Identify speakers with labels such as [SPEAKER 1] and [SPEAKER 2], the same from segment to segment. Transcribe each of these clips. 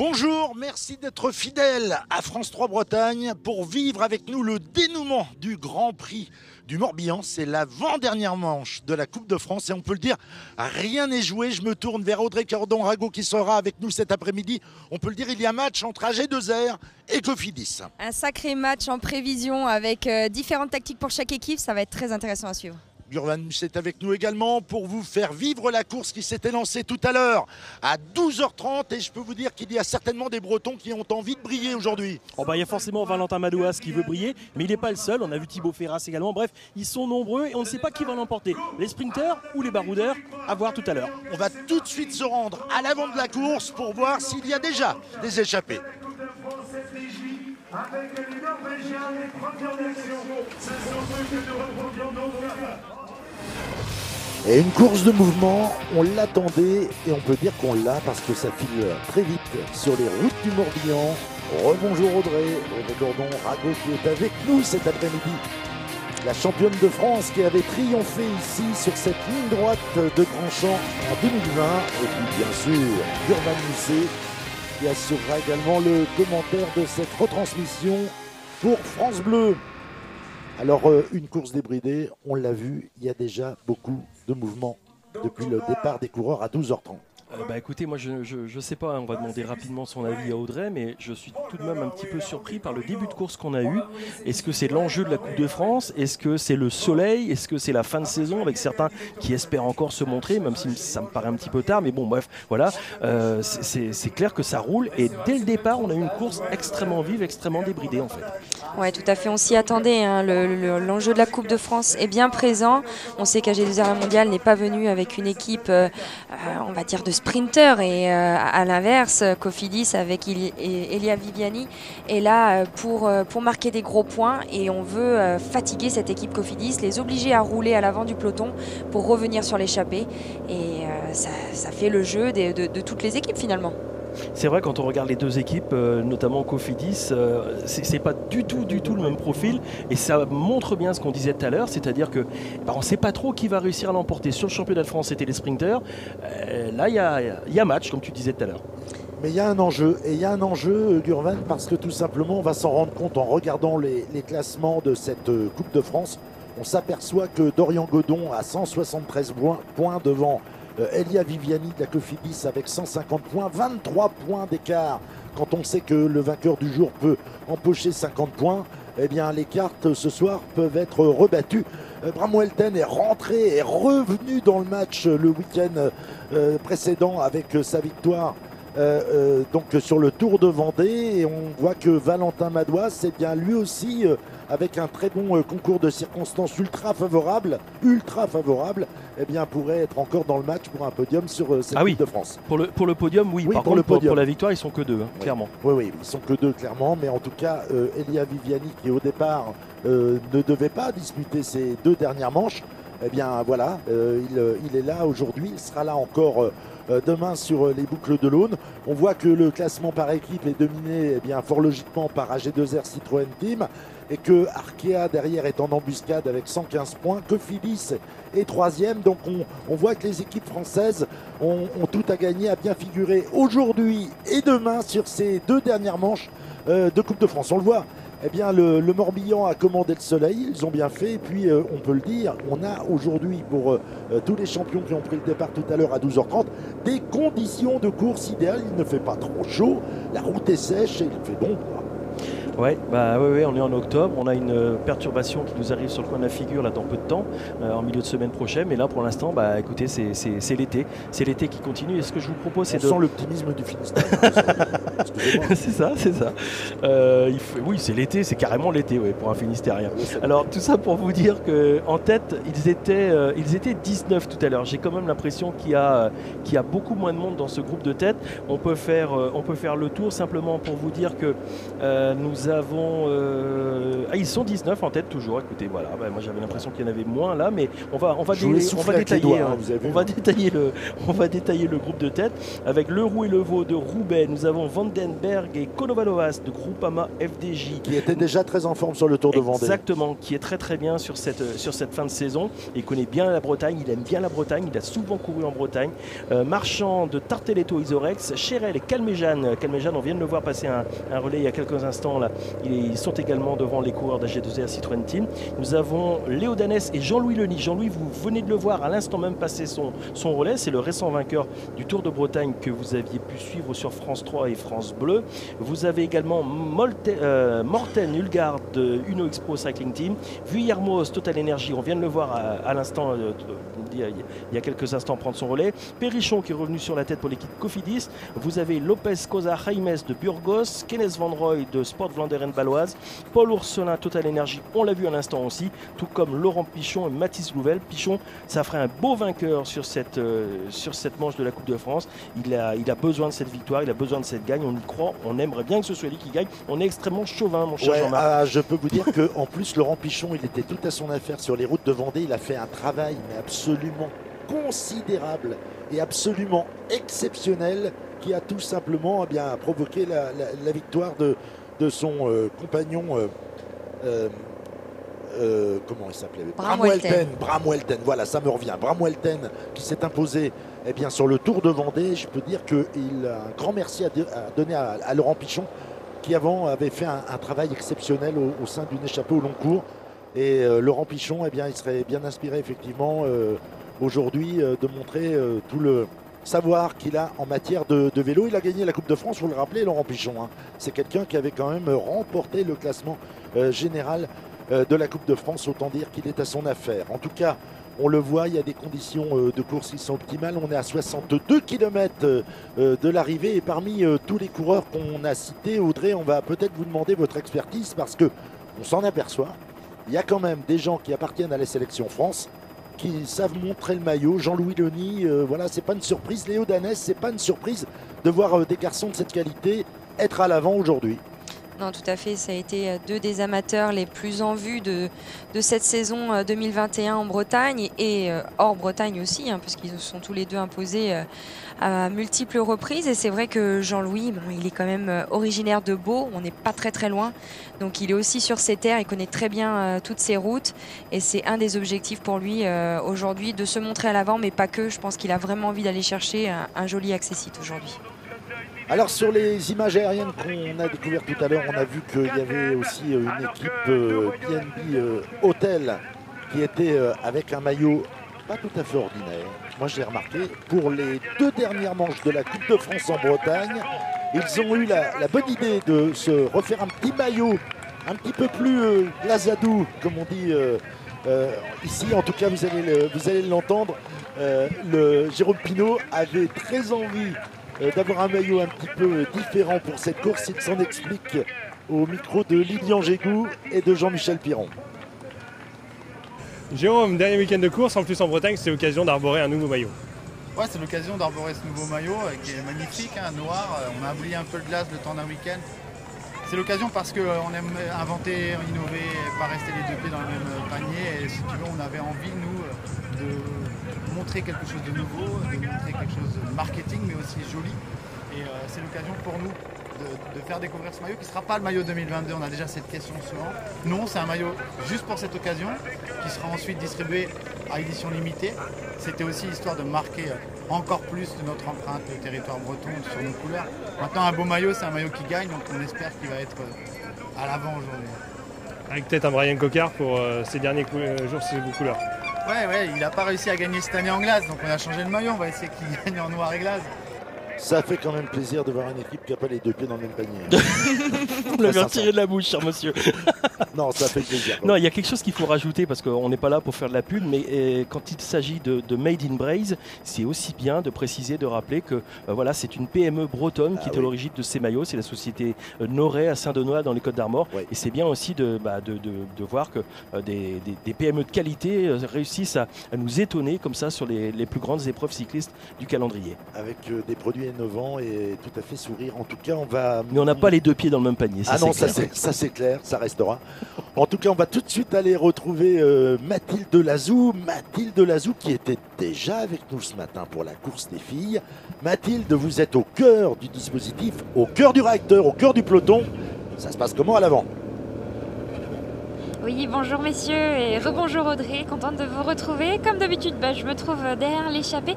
[SPEAKER 1] Bonjour, merci d'être fidèle à France 3 Bretagne pour vivre avec nous le dénouement du Grand Prix du Morbihan. C'est l'avant-dernière manche de la Coupe de France et on peut le dire, rien n'est joué. Je me tourne vers Audrey Cordon-Rago qui sera avec nous cet après-midi. On peut le dire, il y a match entre AG2R et Cofidis.
[SPEAKER 2] Un sacré match en prévision avec différentes tactiques pour chaque équipe. Ça va être très intéressant à suivre.
[SPEAKER 1] Gurvan Musset avec nous également pour vous faire vivre la course qui s'était lancée tout à l'heure à 12h30 et je peux vous dire qu'il y a certainement des Bretons qui ont envie de briller aujourd'hui.
[SPEAKER 3] Il y a forcément Valentin Madouas qui veut briller, mais il n'est pas le seul. On a vu Thibaut Ferras également. Bref, ils sont nombreux et on ne sait pas qui va l'emporter. Les sprinteurs ou les baroudeurs, à voir tout à l'heure.
[SPEAKER 1] On va tout de suite se rendre à l'avant de la course pour voir s'il y a déjà des échappés. Avec les Norvégiens, les premières nations, c'est sur eux que nous reviendrons. Et une course de mouvement, on l'attendait et on peut dire qu'on l'a parce que ça file très vite sur les routes du Morbihan. Rebonjour Audrey Cordon-Rago qui est avec nous cet après-midi. La championne de France qui avait triomphé ici sur cette ligne droite de Grandchamp en 2020. Et puis bien sûr, Gurvan Musset qui assurera également le commentaire de cette retransmission pour France Bleu. Alors, une course débridée, on l'a vu, il y a déjà beaucoup de mouvements depuis le départ des coureurs à 12h30.
[SPEAKER 3] Écoutez, moi je sais pas, on va demander rapidement son avis à Audrey, mais je suis tout de même un petit peu surpris par le début de course qu'on a eu. Est-ce que c'est l'enjeu de la Coupe de France? Est-ce que c'est le soleil? Est-ce que c'est la fin de saison avec certains qui espèrent encore se montrer, même si ça me paraît un petit peu tard, mais bon bref, voilà, c'est clair que ça roule et dès le départ on a eu une course extrêmement vive, extrêmement débridée en fait.
[SPEAKER 2] Oui, tout à fait, on s'y attendait, hein. L'enjeu de la Coupe de France est bien présent. On sait qu'AG2R Mondial n'est pas venu avec une équipe, on va dire, de sprinter et à l'inverse, Cofidis avec Elia Viviani est là pour marquer des gros points et on veut fatiguer cette équipe Cofidis, les obliger à rouler à l'avant du peloton pour revenir sur l'échappée et ça fait le jeu de toutes les équipes finalement.
[SPEAKER 3] C'est vrai, quand on regarde les deux équipes, notamment Cofidis, c'est pas du tout le même profil et ça montre bien ce qu'on disait tout à l'heure, c'est-à-dire que on ne sait pas trop qui va réussir à l'emporter. Sur le championnat de France, c'était les sprinters. Là, il y a match, comme tu disais tout à l'heure.
[SPEAKER 1] Mais il y a un enjeu, et il y a un enjeu, Gurvan, parce que tout simplement, on va s'en rendre compte en regardant les classements de cette Coupe de France. On s'aperçoit que Dorian Godon a 173 points devant Elia Viviani de la Cofidis avec 150 points, 23 points d'écart. Quand on sait que le vainqueur du jour peut empocher 50 points, eh bien les cartes ce soir peuvent être rebattues. Bram Welten est rentré, est revenu dans le match le week-end précédent avec sa victoire donc sur le Tour de Vendée et on voit que Valentin Madouas, c'est bien lui aussi avec un très bon concours de circonstances ultra favorable, eh bien pourrait être encore dans le match pour un podium sur cette Coupe de France.
[SPEAKER 3] Pour le podium, oui. Par contre, pour la victoire, ils sont que deux, hein,
[SPEAKER 1] oui.
[SPEAKER 3] clairement.
[SPEAKER 1] Oui, ils sont que deux, clairement. Mais en tout cas, Elia Viviani, qui au départ ne devait pas disputer ces deux dernières manches, eh bien voilà, il est là aujourd'hui, il sera là encore demain sur les boucles de l'Aune. On voit que le classement par équipe est dominé bien, fort logiquement par AG2R Citroën Team et que Arkea derrière est en embuscade avec 115 points, que Cofidis est troisième. Donc on voit que les équipes françaises ont tout à gagner, à bien figurer aujourd'hui et demain sur ces deux dernières manches de Coupe de France. On le voit. Eh bien, le Morbihan a commandé le soleil, ils ont bien fait. Et puis, on peut le dire, on a aujourd'hui, pour tous les champions qui ont pris le départ tout à l'heure à 12h30, des conditions de course idéales. Il ne fait pas trop chaud, la route est sèche et il fait bon.
[SPEAKER 3] Oui, on est en octobre, on a une perturbation qui nous arrive sur le coin de la figure là dans peu de temps, en milieu de semaine prochaine, mais là pour l'instant, écoutez, c'est l'été qui continue et ce que je vous propose c'est
[SPEAKER 1] sent l'optimisme du Finistère.
[SPEAKER 3] c'est ça. Oui, c'est l'été, c'est carrément l'été pour un Finistérien. Oui, alors tout ça pour vous dire qu'en tête, ils étaient 19 tout à l'heure. J'ai quand même l'impression qu'il y a beaucoup moins de monde dans ce groupe de tête. On peut faire le tour simplement pour vous dire que nous Nous avons... ils sont 19 en tête toujours. Écoutez, voilà. Moi j'avais l'impression qu'il y en avait moins là, mais on va détailler le groupe de tête avec Le Roux et Le Veau de Roubaix. Nous avons Vandenberg et Konovalovas de Groupama FDJ.
[SPEAKER 1] Qui était déjà très en forme sur le Tour de Vendée.
[SPEAKER 3] Exactement, qui est très très bien sur cette fin de saison. Il connaît bien la Bretagne, il aime bien la Bretagne, il a souvent couru en Bretagne. Marchand de Tarteletto Isorex, Cherel et Calméjane. Calméjane, on vient de le voir passer un relais il y a quelques instants. Là. Ils sont également devant les coureurs d'AG2R Citroën Team. Nous avons Léo Danès et Jean-Louis Leny. Jean-Louis, vous venez de le voir à l'instant même passer son relais. C'est le récent vainqueur du Tour de Bretagne que vous aviez pu suivre sur France 3 et France Bleu. Vous avez également Morten Hulgaard de Uno Expo Cycling Team. Vuillermoz Total Energy, on vient de le voir à l'instant, il y a quelques instants prendre son relais. Perrichon qui est revenu sur la tête pour l'équipe Cofidis. Vous avez Lopez Cosa Jaimes de Burgos, Kenneth Van Rooij de Sport Vlaanderen Baloise, Paul Ourselin Total Energy, on l'a vu à l'instant aussi, tout comme Laurent Pichon et Mathis Louvel. Pichon, ça ferait un beau vainqueur sur cette manche de la Coupe de France. Il a besoin de cette victoire, il a besoin de cette gagne, on y croit, on aimerait bien que ce soit lui qui gagne. On est extrêmement chauvin, mon cher Jean-Marc.
[SPEAKER 1] Je peux vous dire qu'en plus, Laurent Pichon, il était tout à son affaire sur les routes de Vendée. Il a fait un travail mais absolument considérable et absolument exceptionnel qui a tout simplement provoqué la victoire de son compagnon. Comment il s'appelait? Bram Welten, voilà, ça me revient. Bram Welten qui s'est imposé sur le Tour de Vendée. Je peux dire qu'il a un grand merci à donner à Laurent Pichon qui avant avait fait un travail exceptionnel au sein d'une échappée au long cours. Et Laurent Pichon, il serait bien inspiré effectivement aujourd'hui de montrer tout le savoir qu'il a en matière de vélo. Il a gagné la Coupe de France, il faut le rappeler, Laurent Pichon. C'est quelqu'un qui avait quand même remporté le classement général de la Coupe de France. Autant dire qu'il est à son affaire. En tout cas, on le voit, il y a des conditions de course qui sont optimales. On est à 62 km de l'arrivée. Et parmi tous les coureurs qu'on a cités, Audrey, on va peut-être vous demander votre expertise parce qu'on s'en aperçoit. Il y a quand même des gens qui appartiennent à la sélection France qui savent montrer le maillot. Jean-Louis Leny, voilà, c'est pas une surprise. Léo Danès, c'est pas une surprise de voir des garçons de cette qualité être à l'avant aujourd'hui.
[SPEAKER 2] Non, tout à fait. Ça a été deux des amateurs les plus en vue de cette saison 2021 en Bretagne et hors Bretagne aussi, puisqu'ils se sont tous les deux imposés à multiples reprises. Et c'est vrai que Jean-Louis, il est quand même originaire de Beau. On n'est pas très très loin. Donc il est aussi sur ses terres. Il connaît très bien toutes ses routes. Et c'est un des objectifs pour lui aujourd'hui de se montrer à l'avant, mais pas que. Je pense qu'il a vraiment envie d'aller chercher un joli accessite aujourd'hui.
[SPEAKER 1] Alors sur les images aériennes qu'on a découvertes tout à l'heure, on a vu qu'il y avait aussi une équipe BNB Hotel qui était avec un maillot pas tout à fait ordinaire. Moi j'ai remarqué, pour les deux dernières manches de la Coupe de France en Bretagne, ils ont eu la bonne idée de se refaire un petit maillot un petit peu plus glazadou, comme on dit ici. En tout cas, vous allez l'entendre. Jérôme Pinault avait très envie d'avoir un maillot un petit peu différent pour cette course. Il s'en explique au micro de Lilian Gégou et de Jean-Michel Piron.
[SPEAKER 4] Jérôme, dernier week-end de course, en plus en Bretagne, c'est l'occasion d'arborer un nouveau maillot.
[SPEAKER 5] Ouais, c'est l'occasion d'arborer ce nouveau maillot qui est magnifique, noir. On a oublié un peu le glace le temps d'un week-end. C'est l'occasion parce qu'on aime inventer, innover, pas rester les deux pieds dans le même panier. Et si tu veux, on avait envie, nous, de montrer quelque chose de nouveau, de montrer quelque chose de marketing, mais aussi joli. Et c'est l'occasion pour nous de faire découvrir ce maillot qui ne sera pas le maillot 2022. On a déjà cette question souvent. Non, c'est un maillot juste pour cette occasion qui sera ensuite distribué à édition limitée. C'était aussi histoire de marquer encore plus de notre empreinte au territoire breton sur nos couleurs. Maintenant, un beau maillot, c'est un maillot qui gagne, donc on espère qu'il va être à l'avant aujourd'hui.
[SPEAKER 4] Avec peut-être un Brian Cocard pour ces derniers jours, ces beaux couleurs.
[SPEAKER 5] Ouais, il n'a pas réussi à gagner cette année en glace, donc on a changé le maillot, on va essayer qu'il gagne en noir et glace.
[SPEAKER 1] Ça fait quand même plaisir de voir une équipe qui n'a pas les deux pieds dans le même panier.
[SPEAKER 3] Vous l'avez retiré de la bouche, cher monsieur.
[SPEAKER 1] Non, ça fait plaisir.
[SPEAKER 3] Non, il y a quelque chose qu'il faut rajouter parce qu'on n'est pas là pour faire de la pub, mais quand il s'agit de Made in Braise, c'est aussi bien de préciser, de rappeler que voilà, c'est une PME bretonne qui est à l'origine de ces maillots. C'est la société Noret à Saint-Denis dans les Côtes d'Armor. Oui. Et c'est bien aussi de voir que des PME de qualité réussissent à nous étonner comme ça sur les plus grandes épreuves cyclistes du calendrier.
[SPEAKER 1] Avec des produits essuyer 9 ans et tout à fait sourire. En tout cas, on va...
[SPEAKER 3] Mais on n'a pas les deux pieds dans le même panier.
[SPEAKER 1] Ah non, ça c'est clair, ça restera. En tout cas, on va tout de suite aller retrouver Mathilde Lazou. Mathilde Lazou qui était déjà avec nous ce matin pour la course des filles. Mathilde, vous êtes au cœur du dispositif, au cœur du réacteur, au cœur du peloton. Ça se passe comment à l'avant?
[SPEAKER 6] Oui, bonjour messieurs et rebonjour Audrey, contente de vous retrouver. Comme d'habitude, je me trouve derrière l'échappée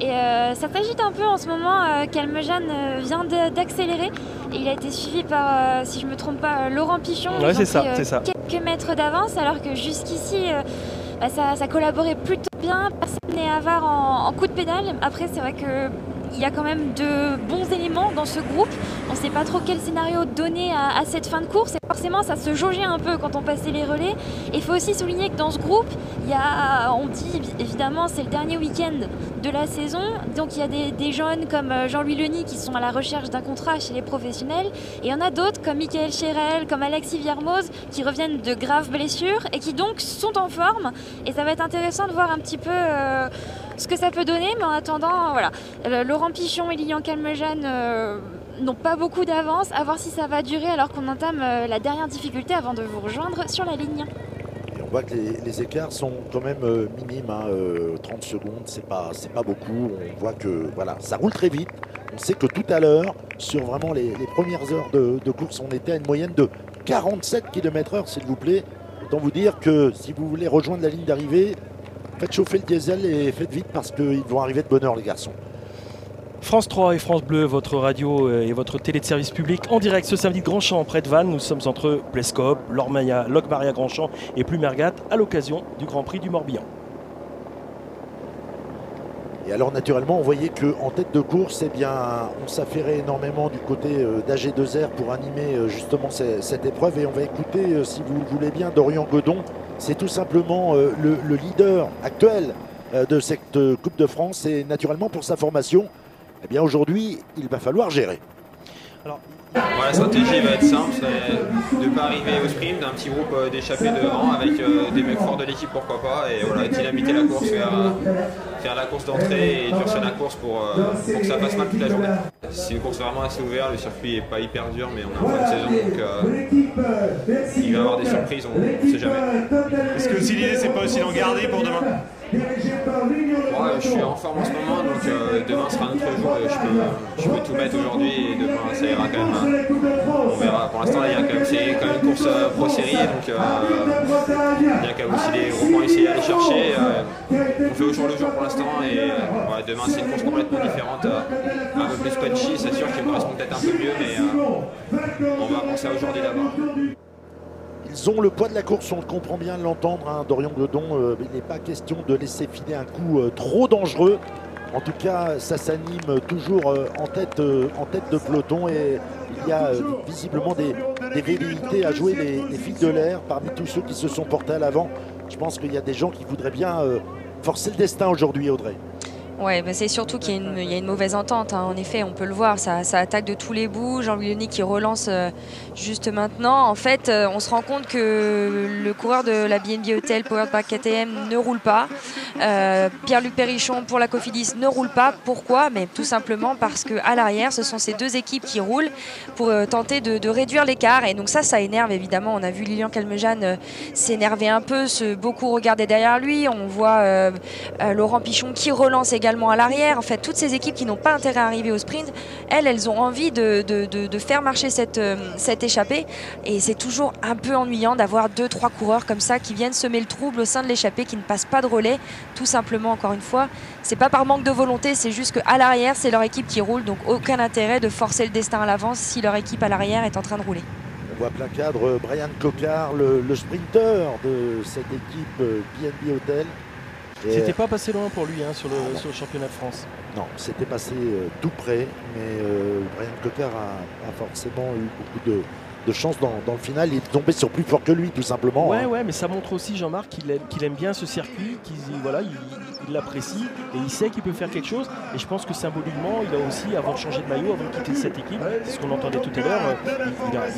[SPEAKER 6] et ça s'agite un peu en ce moment. Calmejane vient d'accélérer et il a été suivi par, si je ne me trompe pas, Laurent Pichon.
[SPEAKER 3] Ouais, c'est ça.
[SPEAKER 6] Quelques mètres d'avance alors que jusqu'ici, ça collaborait plutôt bien. Personne n'est avare en coup de pédale. Après, c'est vrai que il y a quand même de bons éléments dans ce groupe. On ne sait pas trop quel scénario donner à cette fin de course. Et forcément, ça se jaugeait un peu quand on passait les relais. Et il faut aussi souligner que dans ce groupe, on dit évidemment c'est le dernier week-end de la saison. Donc il y a des jeunes comme Jean-Louis Leny qui sont à la recherche d'un contrat chez les professionnels. Et il y en a d'autres comme Michael Chérel, comme Alexis Viermoz qui reviennent de graves blessures et qui donc sont en forme. Et ça va être intéressant de voir un petit peu ce que ça peut donner. Mais en attendant, voilà, Laurent Pichon et Lilian Calmejane n'ont pas beaucoup d'avance. À voir si ça va durer alors qu'on entame la dernière difficulté avant de vous rejoindre sur la ligne.
[SPEAKER 1] Et on voit que les écarts sont quand même minimes. 30 secondes, c'est pas beaucoup. On voit que voilà, ça roule très vite. On sait que tout à l'heure, sur vraiment les premières heures de course, on était à une moyenne de 47 km/h, s'il vous plaît. Autant vous dire que si vous voulez rejoindre la ligne d'arrivée, faites chauffer le diesel et faites vite parce qu'ils vont arriver de bonne heure, les garçons.
[SPEAKER 3] France 3 et France Bleu, votre radio et votre télé de service public en direct ce samedi de Grandchamp près de Vannes. Nous sommes entre Plescope, Locmaria Grandchamp et Plumergat à l'occasion du Grand Prix du Morbihan.
[SPEAKER 1] Et alors naturellement on voyait qu'en tête de course, on s'affairait énormément du côté d'AG2R pour animer justement cette épreuve. Et on va écouter, si vous le voulez bien, Dorian Godon. C'est tout simplement le leader actuel de cette Coupe de France. Et naturellement pour sa formation, aujourd'hui, il va falloir gérer.
[SPEAKER 7] Alors, la stratégie va être simple, c'est de ne pas arriver au sprint, d'un petit groupe d'échappés devant avec des mecs forts de l'équipe, pourquoi pas, et voilà, dynamiter la course, faire la course d'entrée et durcir la course pour que ça passe mal toute la journée. C'est une course vraiment assez ouverte, le circuit n'est pas hyper dur, mais on est en fin de saison, donc il va y avoir des surprises, on ne sait jamais.
[SPEAKER 4] Est-ce que aussi l'idée, c'est pas aussi d'en garder pour demain?
[SPEAKER 7] Je suis en forme en ce moment, donc demain sera un autre jour. Je peux tout mettre aujourd'hui et demain ça ira quand même. On verra. Pour l'instant, c'est quand même une course pro série, donc il y a quand même aussi des gros points à essayer d'aller chercher. On fait au jour le jour pour l'instant et demain c'est une course complètement différente, un peu plus punchy, c'est sûr qu'il me correspond peut-être un peu mieux, mais on va penser à aujourd'hui d'abord.
[SPEAKER 1] Ils ont le poids de la course, on le comprend bien de l'entendre, Dorian Godon. Il n'est pas question de laisser filer un coup trop dangereux. En tout cas, ça s'anime toujours en tête de peloton et il y a visiblement des velléités à jouer les fils de l'air parmi tous ceux qui se sont portés à l'avant. Je pense qu'il y a des gens qui voudraient bien forcer le destin aujourd'hui, Audrey.
[SPEAKER 2] Ouais, c'est surtout qu'il y a une mauvaise entente. En effet, on peut le voir, ça attaque de tous les bouts. Jean-Louis Leny qui relance juste maintenant. En fait, on se rend compte que le coureur de la BNB Hotel Powered by KTM ne roule pas. Pierre-Luc Perrichon pour la Cofidis ne roule pas. Pourquoi? Mais tout simplement parce qu'à l'arrière, ce sont ces deux équipes qui roulent pour tenter de réduire l'écart. Et donc ça énerve évidemment. On a vu Lilian Calmejane s'énerver un peu, beaucoup regarder derrière lui. On voit Laurent Pichon qui relance également à l'arrière. En fait, toutes ces équipes qui n'ont pas intérêt à arriver au sprint, elles ont envie de faire marcher cette échappée. Et c'est toujours un peu ennuyant d'avoir 2-3 coureurs comme ça qui viennent semer le trouble au sein de l'échappée, qui ne passent pas de relais. Tout simplement, encore une fois, c'est pas par manque de volonté, c'est juste qu'à l'arrière, c'est leur équipe qui roule. Donc aucun intérêt de forcer le destin à l'avance si leur équipe à l'arrière est en train de rouler.
[SPEAKER 1] On voit plein cadre Brian Coquard, le sprinter de cette équipe BNB Hotel.
[SPEAKER 3] C'était pas passé loin pour lui sur le championnat de France.
[SPEAKER 1] Non, c'était passé tout près, mais Brian Coquard a forcément eu beaucoup de chance dans le final. Il est tombé sur plus fort que lui, tout simplement.
[SPEAKER 3] Ouais,
[SPEAKER 1] hein.
[SPEAKER 3] ouais, mais ça montre aussi, Jean-Marc, qu'il aime bien ce circuit, voilà, il l'apprécie et il sait qu'il peut faire quelque chose. Et je pense que symboliquement, il a aussi, avant de changer de maillot, avant de quitter cette équipe, c'est ce qu'on entendait tout à l'heure,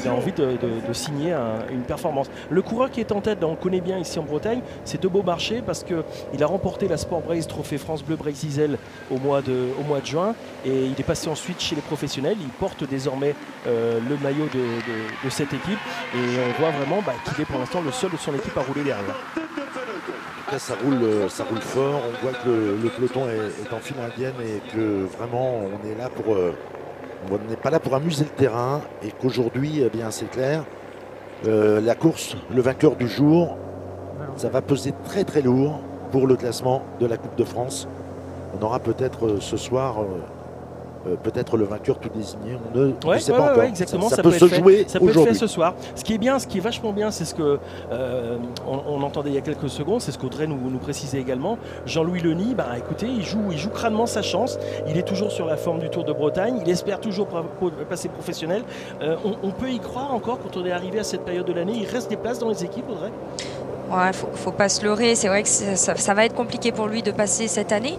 [SPEAKER 3] il a envie de signer une performance. Le coureur qui est en tête, on le connaît bien ici en Bretagne, c'est De Beaumarchais parce qu'il a remporté la Sport Brace Trophée France Bleu Brace-Zizel au mois de juin et il est passé ensuite chez les professionnels. Il porte désormais le maillot de cette équipe et on voit vraiment qu'il est pour l'instant le seul de son équipe à rouler derrière.
[SPEAKER 1] En tout cas, ça roule fort. On voit que le peloton est en file indienne et que vraiment on est là pour, on n'est pas là pour amuser le terrain et qu'aujourd'hui, eh bien, c'est clair, la course, le vainqueur du jour, ça va peser très très lourd pour le classement de la Coupe de France. On aura peut-être ce soir peut-être le vainqueur tout désigné. On ne sait pas encore.
[SPEAKER 3] Exactement.
[SPEAKER 1] Ça peut se jouer
[SPEAKER 3] ça peut être fait
[SPEAKER 1] aujourd'hui.
[SPEAKER 3] ce soir. Ce qui est vachement bien, c'est ce que on entendait il y a quelques secondes, c'est ce qu'Audrey nous précisait également. Jean-Louis Leny, écoutez, il joue crânement sa chance. Il est toujours sur la forme du Tour de Bretagne. Il espère toujours passer professionnel. On peut y croire encore quand on est arrivé à cette période de l'année. Il reste des places dans les équipes, Audrey?
[SPEAKER 2] Ouais, faut pas se leurrer, c'est vrai que ça va être compliqué pour lui de passer cette année,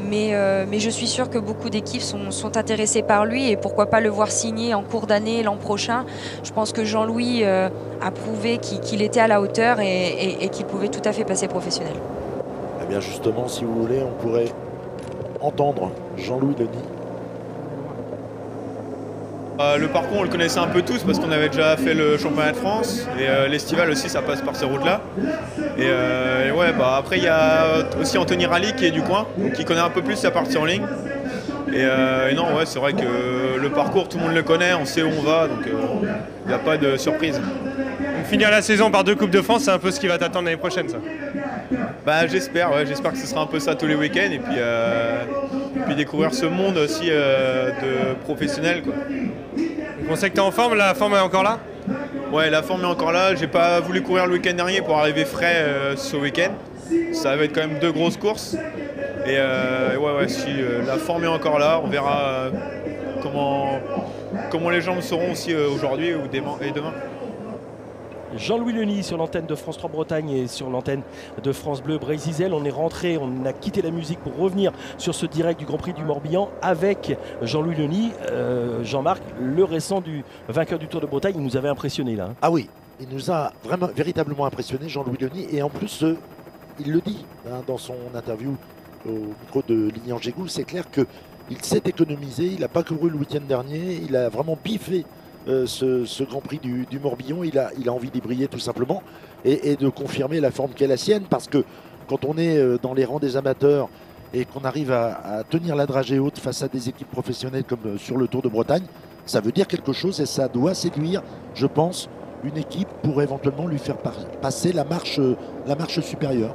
[SPEAKER 2] mais je suis sûre que beaucoup d'équipes sont intéressées par lui et pourquoi pas le voir signer en cours d'année l'an prochain. Je pense que Jean-Louis a prouvé qu'il était à la hauteur et qu'il pouvait tout à fait passer professionnel.
[SPEAKER 1] Eh bien justement, si vous voulez, on pourrait entendre Jean-Louis Leny.
[SPEAKER 8] Le parcours, on le connaissait un peu tous parce qu'on avait déjà fait le championnat de France et l'estival aussi, ça passe par ces routes-là. Et ouais, après il y a aussi Anthony Rally qui est du coin, donc qui connaît un peu plus sa partie en ligne. Et non, ouais, c'est vrai que le parcours, tout le monde le connaît, on sait où on va, donc il n'y a pas de surprise.
[SPEAKER 4] Donc, finir la saison par 2 Coupes de France, c'est un peu ce qui va t'attendre l'année prochaine, ça?
[SPEAKER 8] J'espère que ce sera un peu ça tous les week-ends et puis découvrir ce monde aussi de professionnels, quoi.
[SPEAKER 4] On sait que tu es en forme, la forme est encore là?
[SPEAKER 8] Ouais, la forme est encore là. J'ai pas voulu courir le week-end dernier pour arriver frais ce week-end. Ça va être quand même 2 grosses courses. Et ouais, si la forme est encore là, on verra comment les jambes seront aussi aujourd'hui et demain.
[SPEAKER 3] Jean-Louis Leny sur l'antenne de France 3 Bretagne et sur l'antenne de France Bleu Brace-Zizel. On est rentré, on a quitté la musique pour revenir sur ce direct du Grand Prix du Morbihan avec Jean-Louis Leny. Jean-Marc, le récent du vainqueur du Tour de Bretagne, il nous avait impressionné là.
[SPEAKER 1] Ah oui, il nous a véritablement impressionné, Jean-Louis Leny, et en plus, il le dit dans son interview au micro de Lilian Jégou, c'est clair qu'il s'est économisé, il n'a pas couru le week-end dernier, il a vraiment biffé ce Grand Prix du Morbihan. Il a envie d'y briller tout simplement et de confirmer la forme qu'est la sienne, parce que quand on est dans les rangs des amateurs et qu'on arrive à tenir la dragée haute face à des équipes professionnelles comme sur le Tour de Bretagne, ça veut dire quelque chose et ça doit séduire, je pense, une équipe pour éventuellement lui faire passer la marche supérieure.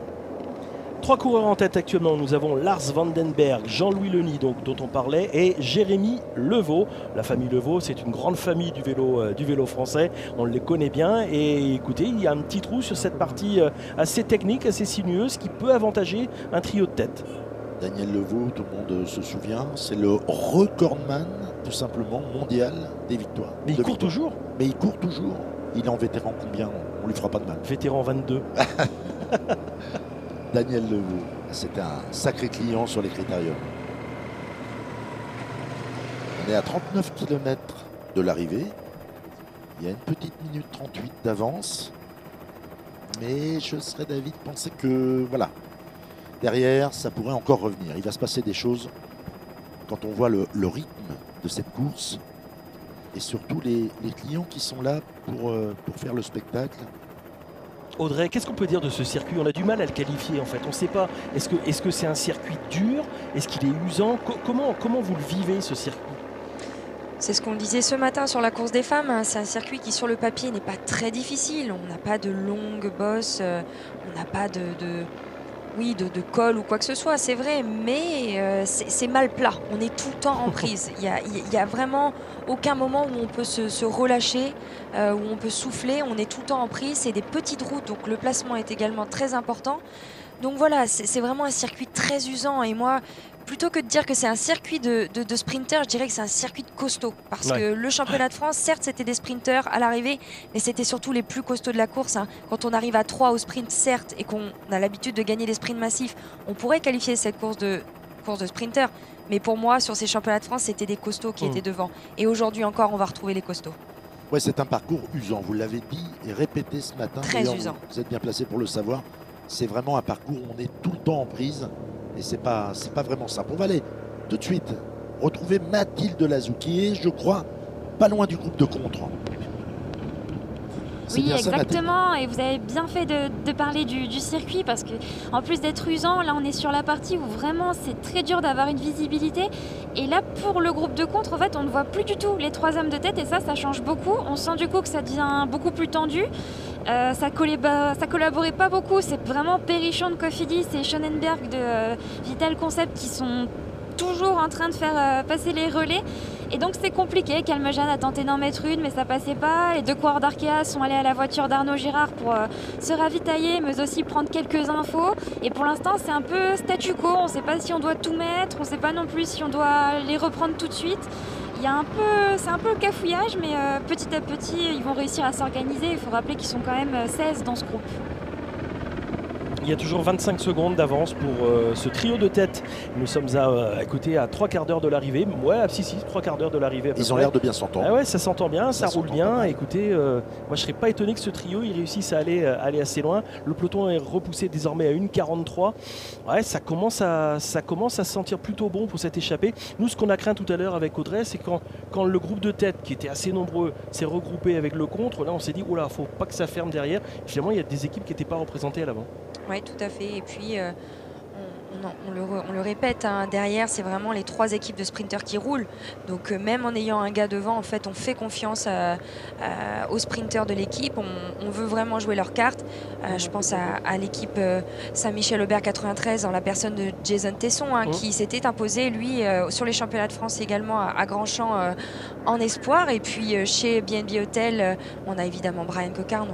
[SPEAKER 3] 3 coureurs en tête actuellement. Nous avons Lars Vandenberg, Jean-Louis Leny dont on parlait, et Jérémy Levaux. La famille Levaux, c'est une grande famille du vélo français. On les connaît bien. Et écoutez, il y a un petit trou sur cette partie assez technique, assez sinueuse, qui peut avantager un trio de tête.
[SPEAKER 1] Daniel Levaux, tout le monde se souvient, c'est le recordman tout simplement mondial des victoires.
[SPEAKER 3] Mais il court toujours.
[SPEAKER 1] Mais il court toujours. Il est en vétéran combien? On lui fera pas de mal.
[SPEAKER 3] Vétéran 22.
[SPEAKER 1] Daniel Levaux, c'est un sacré client sur les critériums. On est à 39 km de l'arrivée. Il y a une petite minute 38 d'avance. Mais je serais d'avis de penser que, voilà, derrière, ça pourrait encore revenir. Il va se passer des choses quand on voit le rythme de cette course. Et surtout les clients qui sont là pour faire le spectacle.
[SPEAKER 3] Audrey, qu'est-ce qu'on peut dire de ce circuit? On a du mal à le qualifier en fait. On ne sait pas. Est-ce que c'est un circuit dur? Est-ce qu'il est usant? Comment vous le vivez, ce circuit?
[SPEAKER 2] C'est ce qu'on disait ce matin sur la course des femmes. C'est un circuit qui, sur le papier, n'est pas très difficile. On n'a pas de longues bosses. On n'a pas de col ou quoi que ce soit, c'est vrai, mais c'est mal plat. On est tout le temps en prise. Il y a vraiment aucun moment où on peut se relâcher, où on peut souffler. On est tout le temps en prise. C'est des petites routes, donc le placement est également très important. Donc voilà, c'est vraiment un circuit très usant. Et moi, plutôt que de dire que c'est un circuit de sprinters, je dirais que c'est un circuit de costaud. Parce que le championnat de France, certes, c'était des sprinters à l'arrivée, mais c'était surtout les plus costauds de la course. Hein. Quand on arrive à 3 au sprint, certes, et qu'on a l'habitude de gagner des sprints massifs, on pourrait qualifier cette course de sprinter. Mais pour moi, sur ces championnats de France, c'était des costauds qui étaient devant. Et aujourd'hui encore, on va retrouver les costauds.
[SPEAKER 1] Ouais, c'est un parcours usant, vous l'avez dit et répété ce matin.
[SPEAKER 2] Très usant.
[SPEAKER 1] Vous êtes bien placé pour le savoir. C'est vraiment un parcours où on est tout le temps en prise et c'est pas vraiment simple. On va aller tout de suite retrouver Mathilde Lazou qui est, je crois, pas loin du groupe de contre.
[SPEAKER 6] Oui, exactement. Et vous avez bien fait de parler du circuit parce que, en plus d'être usant, là on est sur la partie où vraiment c'est très dur d'avoir une visibilité. Et là, pour le groupe de contre, en fait, on ne voit plus du tout les 3 hommes de tête et ça change beaucoup. On sent du coup que ça devient beaucoup plus tendu. Ça collaborait pas beaucoup. C'est vraiment Périchon de Cofidis et Schonenberg de Vital Concept qui sont toujours en train de faire passer les relais. Et donc c'est compliqué. Calmejane a tenté d'en mettre une mais ça passait pas. Les 2 coureurs d'Arkea sont allés à la voiture d'Arnaud Girard pour se ravitailler mais aussi prendre quelques infos. Et pour l'instant c'est un peu statu quo. On ne sait pas si on doit tout mettre, on ne sait pas non plus si on doit les reprendre tout de suite. C'est un peu le cafouillage mais petit à petit ils vont réussir à s'organiser. Il faut rappeler qu'ils sont quand même 16 dans ce groupe.
[SPEAKER 3] Il y a toujours 25 secondes d'avance pour ce trio de tête. Nous sommes à 3 quarts d'heure de l'arrivée. Ouais, si, 3 quarts d'heure de l'arrivée.
[SPEAKER 1] Ils ont l'air de bien s'entendre.
[SPEAKER 3] Ah ouais, ça s'entend bien, ça roule bien. Écoutez, moi je serais pas étonné que ce trio il réussisse à aller assez loin. Le peloton est repoussé désormais à 1,43. Ouais, ça commence à se sentir plutôt bon pour cette échappée. Nous, ce qu'on a craint tout à l'heure avec Audrey, c'est quand le groupe de tête, qui était assez nombreux, s'est regroupé avec le contre. Là, on s'est dit, oh là, faut pas que ça ferme derrière. Finalement, il y a des équipes qui n'étaient pas représentées à l'avant.
[SPEAKER 2] Oui, tout à fait. Et puis, on le répète, hein, derrière, c'est vraiment les 3 équipes de sprinters qui roulent. Donc, même en ayant un gars devant, en fait, on fait confiance aux sprinters de l'équipe. On veut vraiment jouer leur carte. Je pense à l'équipe Saint-Michel-Aubert 93, en la personne de Jason Tesson, hein, qui s'était imposé, lui, sur les championnats de France également à Grandchamp en espoir. Et puis, chez BNB Hotel, on a évidemment Brian Cocarne,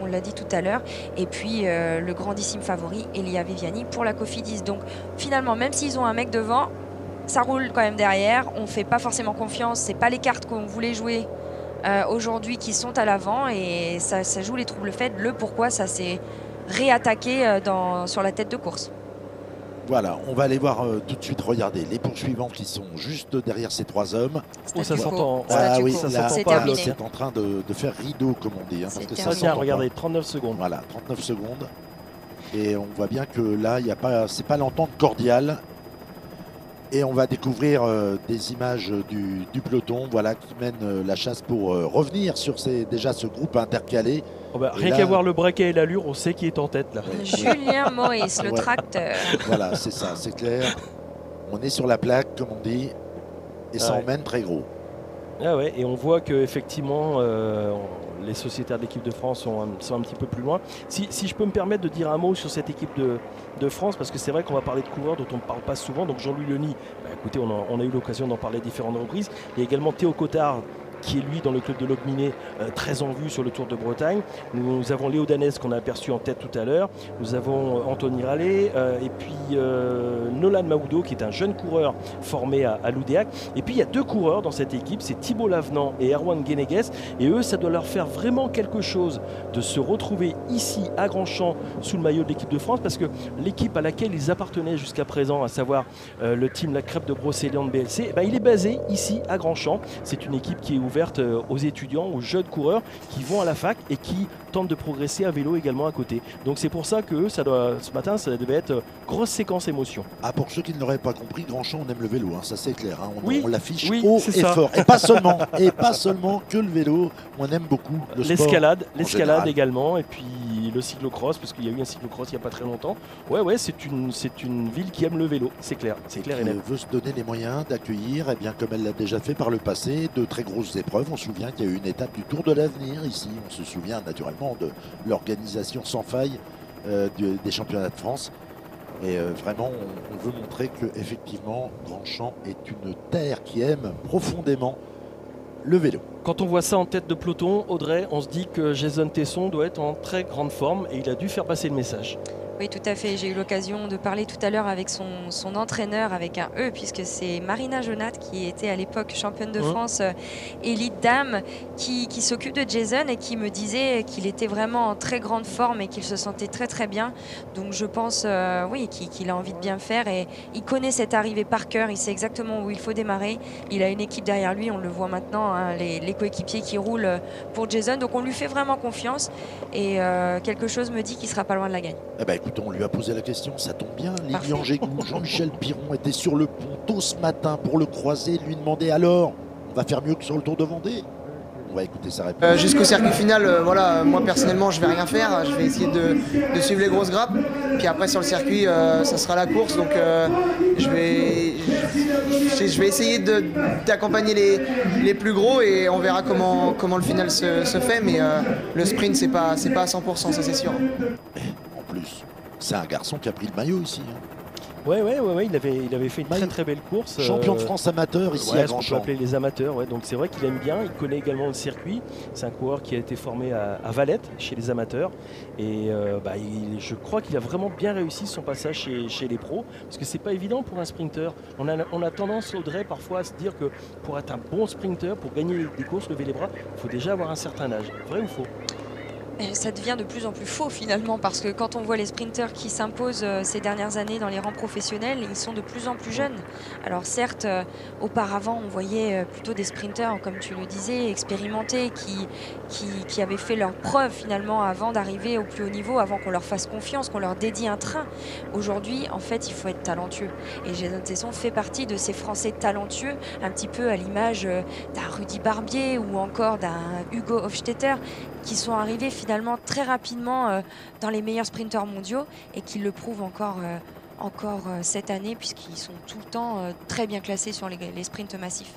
[SPEAKER 2] on l'a dit tout à l'heure. Et puis, le grandissime favori, Elia Viviani, pour la Cofidis. Donc finalement, même s'ils ont un mec devant, ça roule quand même derrière. On ne fait pas forcément confiance. Ce n'est pas les cartes qu'on voulait jouer aujourd'hui qui sont à l'avant. Et ça joue les troubles faits. Le pourquoi ça s'est réattaqué sur la tête de course.
[SPEAKER 1] Voilà, on va aller voir tout de suite, regardez, les poursuivants qui sont juste derrière ces 3 hommes.
[SPEAKER 3] Oh, ça s'entend.
[SPEAKER 1] Ah oui,
[SPEAKER 2] là,
[SPEAKER 1] c'est en train de faire rideau, comme on dit. Hein, parce que ça
[SPEAKER 3] tiens, regardez, 39 secondes.
[SPEAKER 1] Voilà, 39 secondes. Et on voit bien que là, c'est pas l'entente cordiale. Et on va découvrir des images du peloton, voilà, qui mène la chasse pour revenir sur déjà ce groupe intercalé.
[SPEAKER 3] Oh bah, rien qu'à voir le braquet et l'allure, on sait qui est en tête là.
[SPEAKER 2] Julien Maurice, le tracteur.
[SPEAKER 1] Voilà, c'est ça, c'est clair. On est sur la plaque, comme on dit, et ça emmène très gros.
[SPEAKER 3] Ah ouais, et on voit qu'effectivement, les sociétaires de l'équipe de France sont un petit peu plus loin. Si je peux me permettre de dire un mot sur cette équipe de France, parce que c'est vrai qu'on va parler de coureurs dont on ne parle pas souvent. Donc Jean-Louis Leny, écoutez, on a eu l'occasion d'en parler à différentes reprises. Il y a également Théo Cotard, qui est lui dans le club de Logminé, très en vue sur le Tour de Bretagne. Nous avons Léo Danès qu'on a aperçu en tête tout à l'heure. Nous avons Anthony Rallet et puis Nolan Mahoudo qui est un jeune coureur formé à l'Oudéac. Et puis il y a 2 coureurs dans cette équipe, c'est Thibaut Lavenant et Erwan Guénéguès. Et eux, ça doit leur faire vraiment quelque chose de se retrouver ici à Grandchamp sous le maillot de l'équipe de France, parce que l'équipe à laquelle ils appartenaient jusqu'à présent, à savoir le team La Crêpe de Brocéliande BLC, il est basé ici à Grandchamp. C'est une équipe qui est ouverte aux étudiants, aux jeunes coureurs qui vont à la fac et qui tentent de progresser à vélo également à côté. Donc c'est pour ça que ce matin, ça devait être grosse séquence émotion.
[SPEAKER 1] Ah, pour ceux qui ne l'auraient pas compris, Grandchamp, on aime le vélo, hein, ça c'est clair. Hein. On l'affiche
[SPEAKER 3] haut
[SPEAKER 1] et fort. Et pas seulement que le vélo, on aime beaucoup le sport.
[SPEAKER 3] L'escalade également, et puis le cyclocross, parce qu'il y a eu un cyclocross il n'y a pas très longtemps. Ouais, c'est une ville qui aime le vélo, c'est clair. C'est clair et net.
[SPEAKER 1] Veut se donner les moyens d'accueillir, bien comme elle l'a déjà fait par le passé, de très grosses épreuves. On se souvient qu'il y a eu une étape du Tour de l'Avenir ici. On se souvient naturellement de l'organisation sans faille des championnats de France. Et vraiment, on veut montrer que effectivement, Grandchamp est une terre qui aime profondément le vélo.
[SPEAKER 3] Quand on voit ça en tête de peloton, Audrey, on se dit que Jason Tesson doit être en très grande forme et il a dû faire passer le message.
[SPEAKER 2] Oui, tout à fait. J'ai eu l'occasion de parler tout à l'heure avec son entraîneur, avec un E, puisque c'est Marina Jonat, qui était à l'époque championne de France élite dame, qui s'occupe de Jason et qui me disait qu'il était vraiment en très grande forme et qu'il se sentait très très bien. Donc je pense oui, qu'il a envie de bien faire et il connaît cette arrivée par cœur, il sait exactement où il faut démarrer. Il a une équipe derrière lui, on le voit maintenant, hein, les coéquipiers qui roulent pour Jason. Donc on lui fait vraiment confiance et quelque chose me dit qu'il ne sera pas loin de la gagne.
[SPEAKER 1] Eh ben, écoute, on lui a posé la question, ça tombe bien. Lilian Jégou, Jean-Michel Piron était sur le pont tôt ce matin pour le croiser, lui demander alors, on va faire mieux que sur le Tour de Vendée? On va écouter sa réponse.
[SPEAKER 9] Jusqu'au circuit final, voilà, moi personnellement je vais rien faire, je vais essayer de suivre les grosses grappes. Puis après sur le circuit, ça sera la course, donc je vais essayer d'accompagner les plus gros et on verra comment le final se fait. Mais le sprint c'est pas à 100%, ça c'est sûr.
[SPEAKER 1] En plus, c'est un garçon qui a pris le maillot ici. Hein.
[SPEAKER 3] Ouais, il avait fait une très belle course.
[SPEAKER 1] Champion de France amateur ici à Grandchamp.
[SPEAKER 3] On peut appeler les amateurs, ouais. Donc c'est vrai qu'il aime bien, il connaît également le circuit. C'est un coureur qui a été formé à Valette, chez les amateurs. Et je crois qu'il a vraiment bien réussi son passage chez les pros. Parce que c'est pas évident pour un sprinter. On a tendance, Audrey, parfois à se dire que pour être un bon sprinter, pour gagner des courses, lever les bras, il faut déjà avoir un certain âge. Vrai ou faux ?
[SPEAKER 2] Ça devient de plus en plus faux finalement parce que quand on voit les sprinteurs qui s'imposent ces dernières années dans les rangs professionnels, ils sont de plus en plus jeunes. Alors certes, auparavant on voyait plutôt des sprinteurs, comme tu le disais, expérimentés, qui avaient fait leurs preuves finalement avant d'arriver au plus haut niveau, avant qu'on leur fasse confiance, qu'on leur dédie un train. Aujourd'hui, en fait, il faut être talentueux. Et Jason Tesson fait partie de ces Français talentueux, un petit peu à l'image d'un Rudy Barbier ou encore d'un Hugo Hofstetter, qui sont arrivés finalement très rapidement dans les meilleurs sprinteurs mondiaux et qui le prouvent encore cette année puisqu'ils sont tout le temps très bien classés sur les sprints massifs.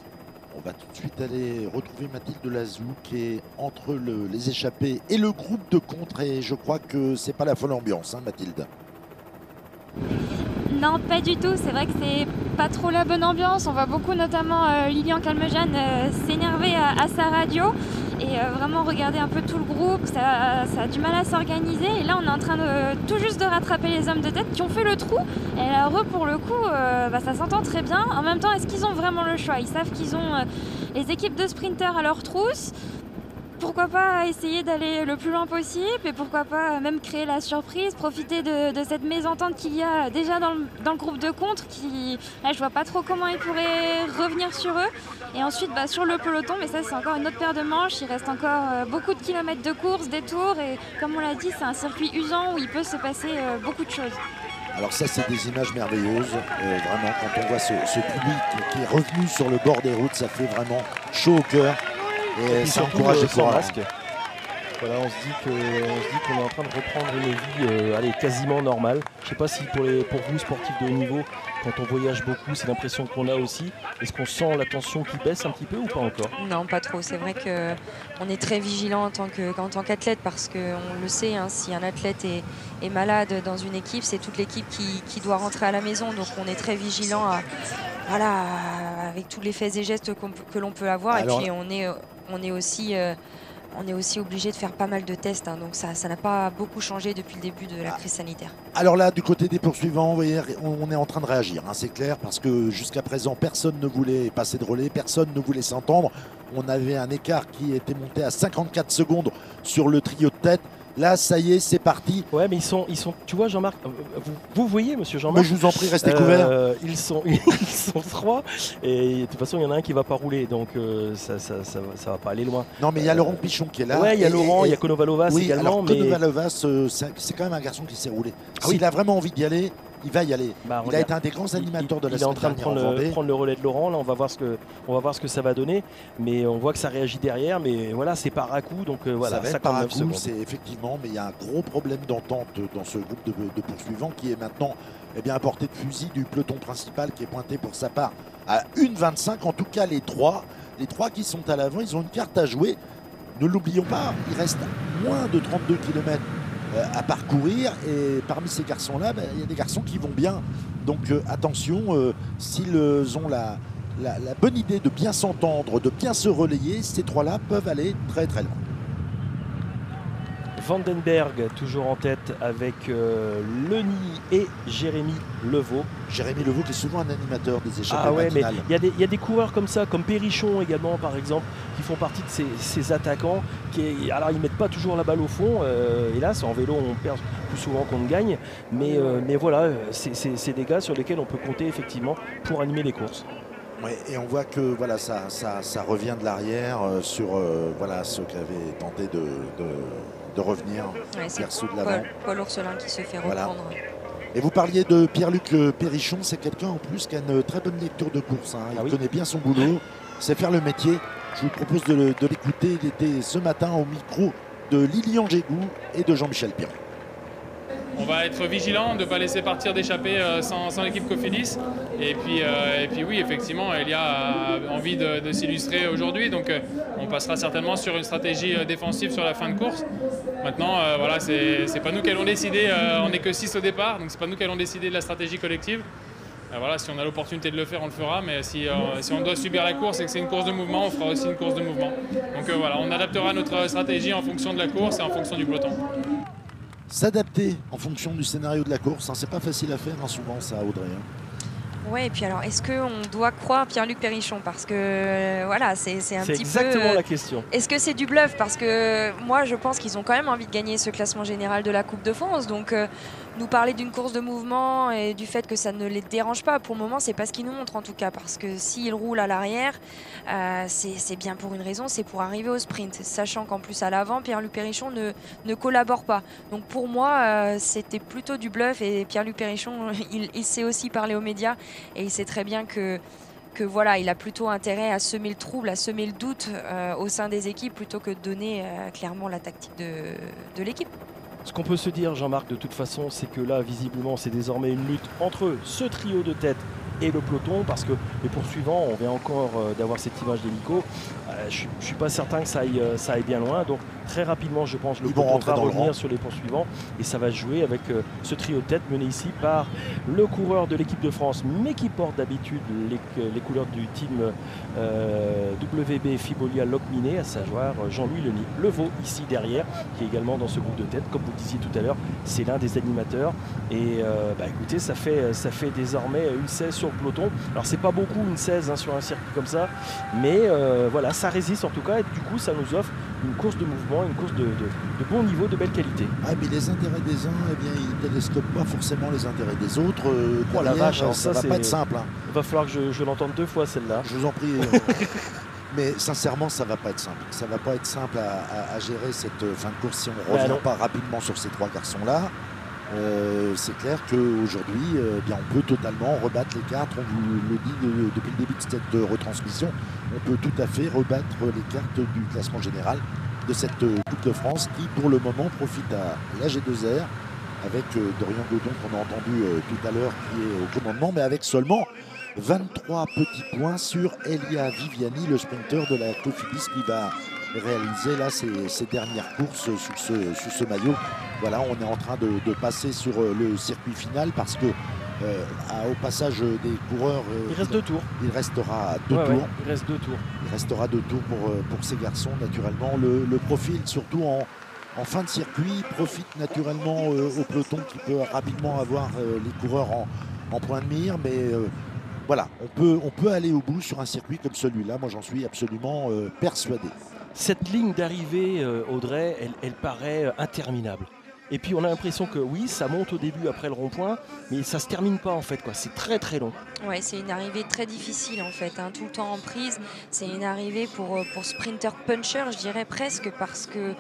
[SPEAKER 1] On va tout de suite aller retrouver Mathilde Lazou qui est entre les échappés et le groupe de contre et je crois que c'est pas la folle ambiance, hein, Mathilde.
[SPEAKER 6] Non, pas du tout. C'est vrai que c'est pas trop la bonne ambiance. On voit beaucoup, notamment Lilian Calmejane s'énerver à sa radio et vraiment regarder un peu tout le groupe. Ça a du mal à s'organiser. Et là, on est en train tout juste de rattraper les hommes de tête qui ont fait le trou. Et là, pour le coup, ça s'entend très bien. En même temps, est-ce qu'ils ont vraiment le choix? Ils savent qu'ils ont les équipes de sprinters à leur trousse. Pourquoi pas essayer d'aller le plus loin possible et pourquoi pas même créer la surprise, profiter de cette mésentente qu'il y a déjà dans le groupe de contre qui, là, je vois pas trop comment ils pourraient revenir sur eux. Et ensuite sur le peloton, mais ça c'est encore une autre paire de manches, il reste encore beaucoup de kilomètres de course, des tours et comme on l'a dit c'est un circuit usant où il peut se passer beaucoup de choses.
[SPEAKER 1] Alors ça c'est des images merveilleuses, vraiment quand on voit ce public qui est revenu sur le bord des routes, ça fait vraiment chaud au cœur. Et ça encourage les coureurs.
[SPEAKER 3] Voilà, on se dit qu'on est en train de reprendre une vie quasiment normale. Je ne sais pas si pour vous, sportifs de haut niveau, quand on voyage beaucoup, c'est l'impression qu'on a aussi. Est-ce qu'on sent la tension qui baisse un petit peu ou pas encore?
[SPEAKER 2] Non, pas trop. C'est vrai qu'on est très vigilant en tant qu'athlète parce qu'on le sait, hein, si un athlète est malade dans une équipe, c'est toute l'équipe qui doit rentrer à la maison. Donc on est très vigilant avec tous les faits et gestes que l'on peut avoir. Alors, et puis on est aussi obligé de faire pas mal de tests, hein, donc ça n'a pas beaucoup changé depuis le début de la crise sanitaire.
[SPEAKER 1] Alors là, du côté des poursuivants, vous voyez, on est en train de réagir, hein, c'est clair, parce que jusqu'à présent, personne ne voulait passer de relais, personne ne voulait s'entendre. On avait un écart qui était monté à 54 secondes sur le trio de tête. Là, ça y est, c'est parti.
[SPEAKER 3] Ouais, mais ils sont. Tu vois, Jean-Marc, vous voyez, monsieur Jean-Marc.
[SPEAKER 1] Mais je vous en prie, restez couverts.
[SPEAKER 3] Ils sont 3 et de toute façon, il y en a un qui va pas rouler, donc ça va pas aller loin.
[SPEAKER 1] Non, mais il y a Laurent Pichon qui est là.
[SPEAKER 3] Ouais, il y a Laurent, il y a Konovalovas également.
[SPEAKER 1] Alors, Konovalovas, c'est quand même un garçon qui s'est roulé. S'il a vraiment envie d'y aller, il va y aller. Il a été un des grands animateurs de la semaine dernière.
[SPEAKER 3] Il est en train de prendre le relais de Laurent. Là, on va voir ce que ça va donner. Mais on voit que ça réagit derrière. Mais voilà, c'est par à coup. Donc voilà,
[SPEAKER 1] ça va être par à coup, c'est effectivement. Mais il y a un gros problème d'entente dans ce groupe de poursuivants qui est maintenant à portée de fusil du peloton principal qui est pointé pour sa part à 1,25. En tout cas, les trois qui sont à l'avant, ils ont une carte à jouer. Ne l'oublions pas, il reste moins de 32 km à parcourir et parmi ces garçons-là, il y a des garçons qui vont bien. Donc attention, s'ils ont la bonne idée de bien s'entendre, de bien se relayer, ces trois-là peuvent aller très très loin.
[SPEAKER 3] Vandenberg toujours en tête avec Lenny et Jérémy Levaux.
[SPEAKER 1] Jérémy Levaux qui est souvent un animateur des échappées
[SPEAKER 3] Ah ouais, mais
[SPEAKER 1] matinales.
[SPEAKER 3] il y a des coureurs comme ça, comme Perrichon également par exemple, qui font partie de ces attaquants. Alors ils mettent pas toujours la balle au fond, hélas en vélo on perd plus souvent qu'on ne gagne, mais voilà, c'est des gars sur lesquels on peut compter effectivement pour animer les courses.
[SPEAKER 1] Ouais, et on voit que voilà, ça revient de l'arrière sur voilà, ceux qui avaient tenté de revenir vers ceux de l'avant.
[SPEAKER 2] Paul Ourselin qui se fait
[SPEAKER 1] Voilà.
[SPEAKER 2] reprendre.
[SPEAKER 1] Et vous parliez de Pierre-Luc Perrichon, c'est quelqu'un en plus qui a une très bonne lecture de course. Hein. Il connaît bien son boulot, sait faire le métier. Je vous propose de l'écouter. Il était ce matin au micro de Lilian Gégou et de Jean-Michel Piron.
[SPEAKER 10] On va être vigilant de ne pas laisser partir d'échapper sans l'équipe Cofidis. Et puis oui, effectivement, Elia a envie de s'illustrer aujourd'hui. Donc on passera certainement sur une stratégie défensive sur la fin de course. Maintenant, voilà, c'est pas nous qui allons décider. On n'est que 6 au départ, donc c'est pas nous qui allons décider de la stratégie collective. Voilà, si on a l'opportunité de le faire, on le fera. Mais si on doit subir la course et que c'est une course de mouvement, on fera aussi une course de mouvement. Donc voilà, on adaptera notre stratégie en fonction de la course et en fonction du peloton.
[SPEAKER 1] S'adapter en fonction du scénario de la course, hein, c'est pas facile à faire, hein, souvent ça, Audrey.
[SPEAKER 2] Ouais, et puis alors, est-ce qu'on doit croire Pierre-Luc Perrichon? Parce que voilà, c'est un petit peu.
[SPEAKER 3] C'est exactement la question.
[SPEAKER 2] Est-ce que c'est du bluff? Parce que moi, je pense qu'ils ont quand même envie de gagner ce classement général de la Coupe de France. Donc, nous parler d'une course de mouvement et du fait que ça ne les dérange pas, pour le moment, c'est pas ce qu'ils nous montrent en tout cas. Parce que s'ils roulent à l'arrière, c'est bien pour une raison, c'est pour arriver au sprint. Sachant qu'en plus, à l'avant, Pierre-Luc Perrichon ne collabore pas. Donc, pour moi, c'était plutôt du bluff. Et Pierre-Luc Perrichon, il sait aussi parler aux médias. Et il sait très bien que voilà, il a plutôt intérêt à semer le trouble, à semer le doute au sein des équipes plutôt que de donner clairement la tactique de l'équipe.
[SPEAKER 3] Ce qu'on peut se dire, Jean-Marc, de toute façon, c'est que là, visiblement, c'est désormais une lutte entre ce trio de tête et le peloton, parce que les poursuivants, on vient encore d'avoir cette image d'hélico. Je ne suis pas certain que ça aille bien loin. Donc très rapidement, je pense, le peloton va revenir sur les poursuivants et ça va jouer avec ce trio de tête mené ici par le coureur de l'équipe de France, mais qui porte d'habitude les couleurs du team WB Fibolia Locminé, à savoir Jean-Louis Levaux ici derrière, qui est également dans ce groupe de tête. Comme vous le disiez tout à l'heure, c'est l'un des animateurs. Et écoutez, ça fait désormais une 16 sur le peloton. Alors c'est pas beaucoup une 16 hein, sur un circuit comme ça, mais voilà, ça résiste en tout cas, et du coup ça nous offre une course de mouvement, une course de bon niveau, de belle qualité.
[SPEAKER 1] Ah, mais les intérêts des uns, eh bien, ils ne télescopent pas forcément les intérêts des autres.
[SPEAKER 3] Oh la vache,
[SPEAKER 1] ça va pas être simple. Hein.
[SPEAKER 3] Il va falloir que je l'entende 2 fois celle-là.
[SPEAKER 1] Je vous en prie. Mais sincèrement, ça va pas être simple. Ça va pas être simple à gérer cette fin de course si on ne revient pas rapidement sur ces 3 garçons-là. C'est clair qu'aujourd'hui, bien, on peut totalement rebattre les cartes. On vous le dit depuis le début de cette retransmission. On peut tout à fait rebattre les cartes du classement général de cette Coupe de France qui, pour le moment, profite à la G2R avec Dorian Godon qu'on a entendu tout à l'heure qui est au commandement, mais avec seulement 23 petits points sur Elia Viviani, le sprinter de la Cofidis qui va réaliser là ses dernières courses sous ce maillot. Voilà, on est en train de passer sur le circuit final parce que au passage des coureurs,
[SPEAKER 3] il reste 2 tours.
[SPEAKER 1] Il restera 2 tours.
[SPEAKER 3] Ouais, il reste 2 tours.
[SPEAKER 1] Il restera 2 tours pour ces garçons, naturellement. Le profil, surtout en fin de circuit, profite naturellement au peloton qui peut rapidement avoir les coureurs en point de mire, mais voilà, on peut aller au bout sur un circuit comme celui-là. Moi, j'en suis absolument persuadé.
[SPEAKER 3] Cette ligne d'arrivée, Audrey, elle paraît interminable. Et puis on a l'impression que oui, ça monte au début après le rond-point, mais ça se termine pas en fait, quoi. C'est très très long.
[SPEAKER 2] Ouais, c'est une arrivée très difficile en fait, hein, tout le temps en prise. C'est une arrivée pour sprinter puncher, je dirais presque, parce que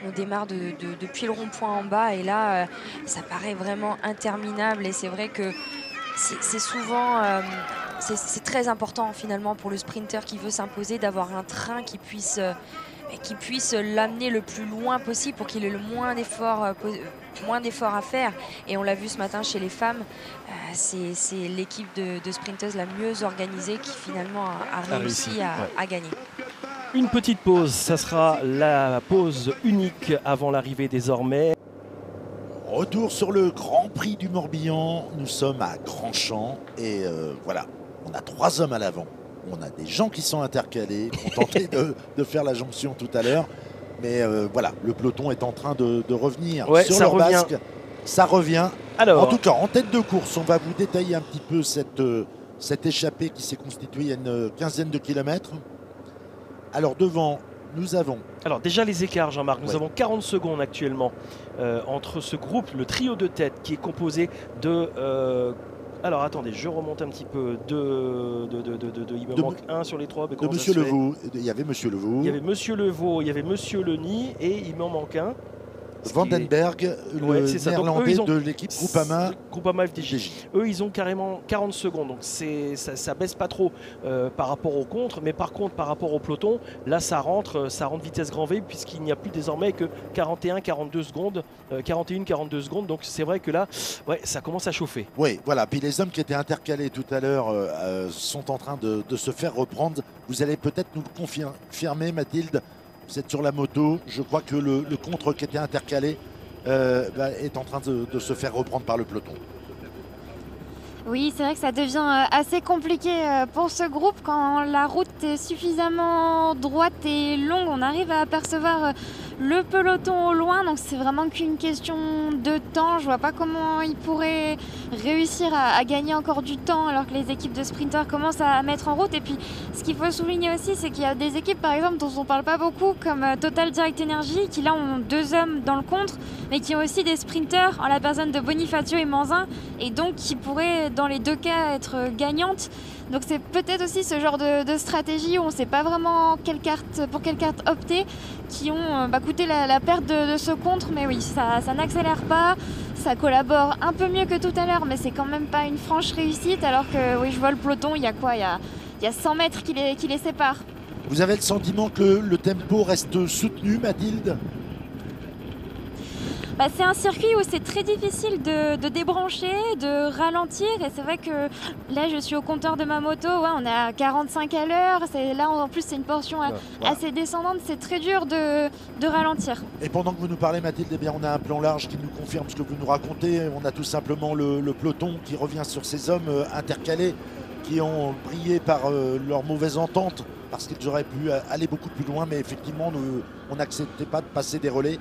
[SPEAKER 2] on démarre depuis le rond-point en bas et là, ça paraît vraiment interminable. Et c'est vrai que c'est souvent, c'est très important finalement pour le sprinter qui veut s'imposer d'avoir un train qui puisse l'amener le plus loin possible pour qu'il ait le moins d'efforts à faire. Et on l'a vu ce matin chez les femmes, c'est l'équipe de sprinteuses la mieux organisée qui finalement a réussi à gagner.
[SPEAKER 3] Une petite pause, ça sera la pause unique avant l'arrivée désormais.
[SPEAKER 1] Retour sur le Grand Prix du Morbihan, nous sommes à Grandchamp et voilà, on a 3 hommes à l'avant. On a des gens qui sont intercalés, qui ont tenté de faire la jonction tout à l'heure. Mais voilà, le peloton est en train de revenir
[SPEAKER 3] Ouais,
[SPEAKER 1] sur
[SPEAKER 3] ça
[SPEAKER 1] leur
[SPEAKER 3] revient.
[SPEAKER 1] basque. Ça revient.
[SPEAKER 3] Alors,
[SPEAKER 1] En tout cas, en tête de course, on va vous détailler un petit peu cette échappée qui s'est constituée il y a une quinzaine de kilomètres. Alors devant, nous avons...
[SPEAKER 3] Alors déjà les écarts, Jean-Marc, nous
[SPEAKER 1] Ouais.
[SPEAKER 3] avons 40 secondes actuellement entre ce groupe, le trio de tête qui est composé de... alors attendez, je remonte un petit peu. Il me
[SPEAKER 1] De
[SPEAKER 3] manque un sur les trois. Mais
[SPEAKER 1] De
[SPEAKER 3] comment ça
[SPEAKER 1] Monsieur
[SPEAKER 3] se fait?
[SPEAKER 1] Levaux. Il y avait Monsieur Levaux.
[SPEAKER 3] Il y avait Monsieur Levaux, il y avait Monsieur Leny et il m'en manque un.
[SPEAKER 1] Vandenberg,
[SPEAKER 3] Ouais,
[SPEAKER 1] le
[SPEAKER 3] c'est ça. Donc,
[SPEAKER 1] néerlandais
[SPEAKER 3] eux, ils ont-
[SPEAKER 1] de l'équipe Groupama.
[SPEAKER 3] Groupama FDJ.
[SPEAKER 1] FDJ.
[SPEAKER 3] Eux, ils ont carrément 40 secondes, donc ça baisse pas trop par rapport au contre, mais par contre, par rapport au peloton, là, ça rentre vitesse grand V, puisqu'il n'y a plus désormais que 41-42 secondes, 41-42 secondes, donc c'est vrai que là, ouais, ça commence à chauffer.
[SPEAKER 1] Oui, voilà. Puis les hommes qui étaient intercalés tout à l'heure sont en train de se faire reprendre. Vous allez peut-être nous le confirmer, Mathilde. Vous êtes sur la moto. Je crois que le contre qui était intercalé est en train de se faire reprendre par le peloton.
[SPEAKER 6] Oui, c'est vrai que ça devient assez compliqué pour ce groupe. Quand la route est suffisamment droite et longue, on arrive à apercevoir le peloton au loin. Donc c'est vraiment qu'une question de temps. Je vois pas comment ils pourraient réussir à gagner encore du temps alors que les équipes de sprinters commencent à mettre en route. Et puis ce qu'il faut souligner aussi, c'est qu'il y a des équipes par exemple dont on parle pas beaucoup, comme Total Direct Energy, qui là ont 2 hommes dans le contre, mais qui ont aussi des sprinters en la personne de Bonifacio et Manzin, et donc qui pourraient dans les 2 cas être gagnantes. Donc c'est peut-être aussi ce genre de stratégie où on ne sait pas vraiment pour quelle carte opter, qui ont coûté la perte de ce contre. Mais oui, ça n'accélère pas, ça collabore un peu mieux que tout à l'heure, mais c'est quand même pas une franche réussite. Alors que oui, je vois le peloton, il y a quoi, il y a 100 mètres qui les séparent.
[SPEAKER 1] Vous avez le sentiment que le tempo reste soutenu, Mathilde?
[SPEAKER 6] C'est un circuit où c'est très difficile de débrancher, de ralentir, et c'est vrai que là je suis au compteur de ma moto, ouais, on est à 45 à l'heure, là en plus c'est une portion assez descendante, c'est très dur de ralentir.
[SPEAKER 1] Et pendant que vous nous parlez, Mathilde, eh bien, on a un plan large qui nous confirme ce que vous nous racontez. On a tout simplement le peloton qui revient sur ces hommes intercalés qui ont brillé par leur mauvaise entente parce qu'ils auraient pu aller beaucoup plus loin, mais effectivement on n'acceptait pas de passer des relais.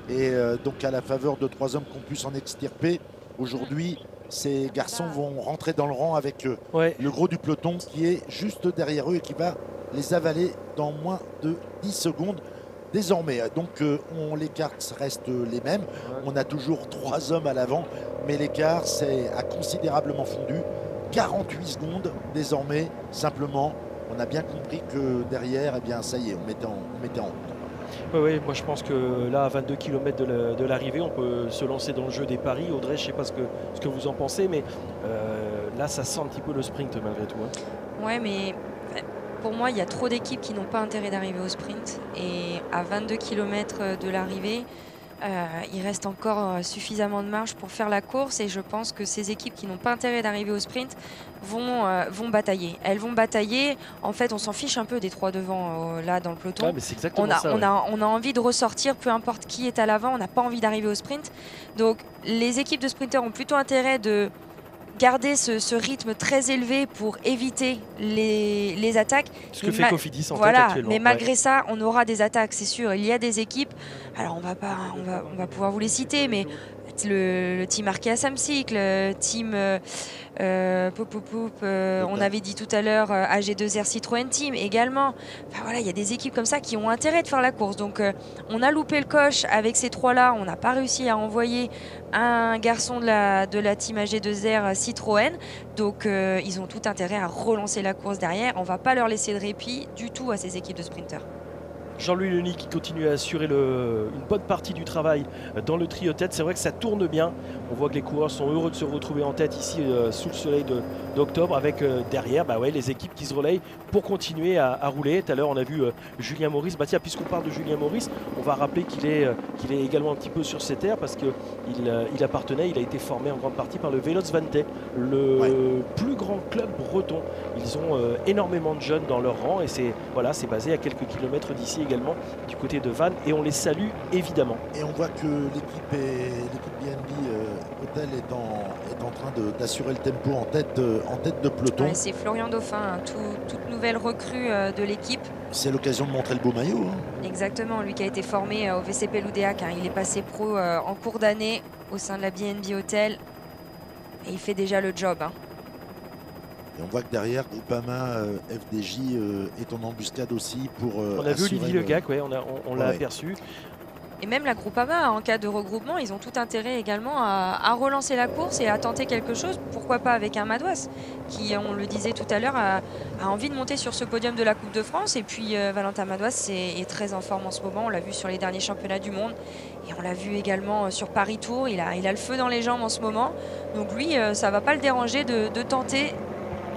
[SPEAKER 1] Et donc à la faveur de 3 hommes qu'on puisse en extirper, aujourd'hui ces garçons vont rentrer dans le rang avec le gros du peloton qui est juste derrière eux et qui va les avaler dans moins de 10 secondes désormais. Donc les cartes restent les mêmes, on a toujours 3 hommes à l'avant, mais l'écart a considérablement fondu, 48 secondes désormais. Simplement on a bien compris que derrière, eh bien, ça y est, on mettait en route.
[SPEAKER 3] Oui, moi je pense que là, à 22 km de l'arrivée, on peut se lancer dans le jeu des paris. Audrey, je ne sais pas ce que vous en pensez, mais là, ça sent un petit peu le sprint malgré tout.
[SPEAKER 2] Ouais, mais pour moi, il y a trop d'équipes qui n'ont pas intérêt d'arriver au sprint. Et à 22 km de l'arrivée, il reste encore suffisamment de marge pour faire la course. Et je pense que ces équipes qui n'ont pas intérêt d'arriver au sprint vont batailler. Elles vont batailler. En fait, on s'en fiche un peu des 3 devant là dans le peloton.
[SPEAKER 3] Ouais, mais c'est exactement ça,
[SPEAKER 2] on a envie de ressortir, peu importe qui est à l'avant. On n'a pas envie d'arriver au sprint. Donc, les équipes de sprinters ont plutôt intérêt de garder ce rythme très élevé pour éviter les attaques.
[SPEAKER 3] Ce que fait Cofidis en fait
[SPEAKER 2] voilà,
[SPEAKER 3] actuellement.
[SPEAKER 2] mais malgré ça, on aura des attaques, c'est sûr. Il y a des équipes, alors on va pouvoir vous les citer, mais le team Arkea Samsic, le team on avait dit tout à l'heure AG2R Citroën Team également. Enfin, voilà, il y a des équipes comme ça qui ont intérêt de faire la course. Donc on a loupé le coche avec ces 3-là. On n'a pas réussi à envoyer un garçon de la team AG2R Citroën. Donc ils ont tout intérêt à relancer la course derrière. On ne va pas leur laisser de répit du tout à ces équipes de sprinters.
[SPEAKER 3] Jean-Louis Leny qui continue à assurer une bonne partie du travail dans le trio tête. C'est vrai que ça tourne bien. On voit que les coureurs sont heureux de se retrouver en tête ici sous le soleil d'octobre avec derrière les équipes qui se relayent pour continuer à rouler. Tout à l'heure on a vu Julien Maurice. Tiens, puisqu'on parle de Julien Maurice, on va rappeler qu'il est également un petit peu sur ses terres parce qu'il il a été formé en grande partie par le Vélos Vantais, le plus grand club breton. Ils ont énormément de jeunes dans leur rang et c'est basé à quelques kilomètres d'ici également du côté de Vannes et on les salue évidemment.
[SPEAKER 1] Et on voit que l'équipe BNB Hotel est en train d'assurer le tempo en tête de peloton.
[SPEAKER 2] Ouais, c'est Florian Dauphin, toute nouvelle recrue de l'équipe.
[SPEAKER 1] C'est l'occasion de montrer le beau maillot. Hein.
[SPEAKER 2] Exactement, lui qui a été formé au VCP Loudéac, hein. Il est passé pro en cours d'année au sein de la BNB Hotel et il fait déjà le job. Hein.
[SPEAKER 1] Et on voit que derrière, Groupama FDJ est en embuscade aussi pour.
[SPEAKER 3] On a vu Olivier Legac, ouais, on l'a aperçu.
[SPEAKER 2] Et même la Groupama, en cas de regroupement, ils ont tout intérêt également à relancer la course et à tenter quelque chose. Pourquoi pas avec un Madouas qui, on le disait tout à l'heure, a envie de monter sur ce podium de la Coupe de France. Et puis Valentin Madouas est très en forme en ce moment. On l'a vu sur les derniers championnats du monde. Et on l'a vu également sur Paris Tour. Il a le feu dans les jambes en ce moment. Donc lui, ça ne va pas le déranger de tenter.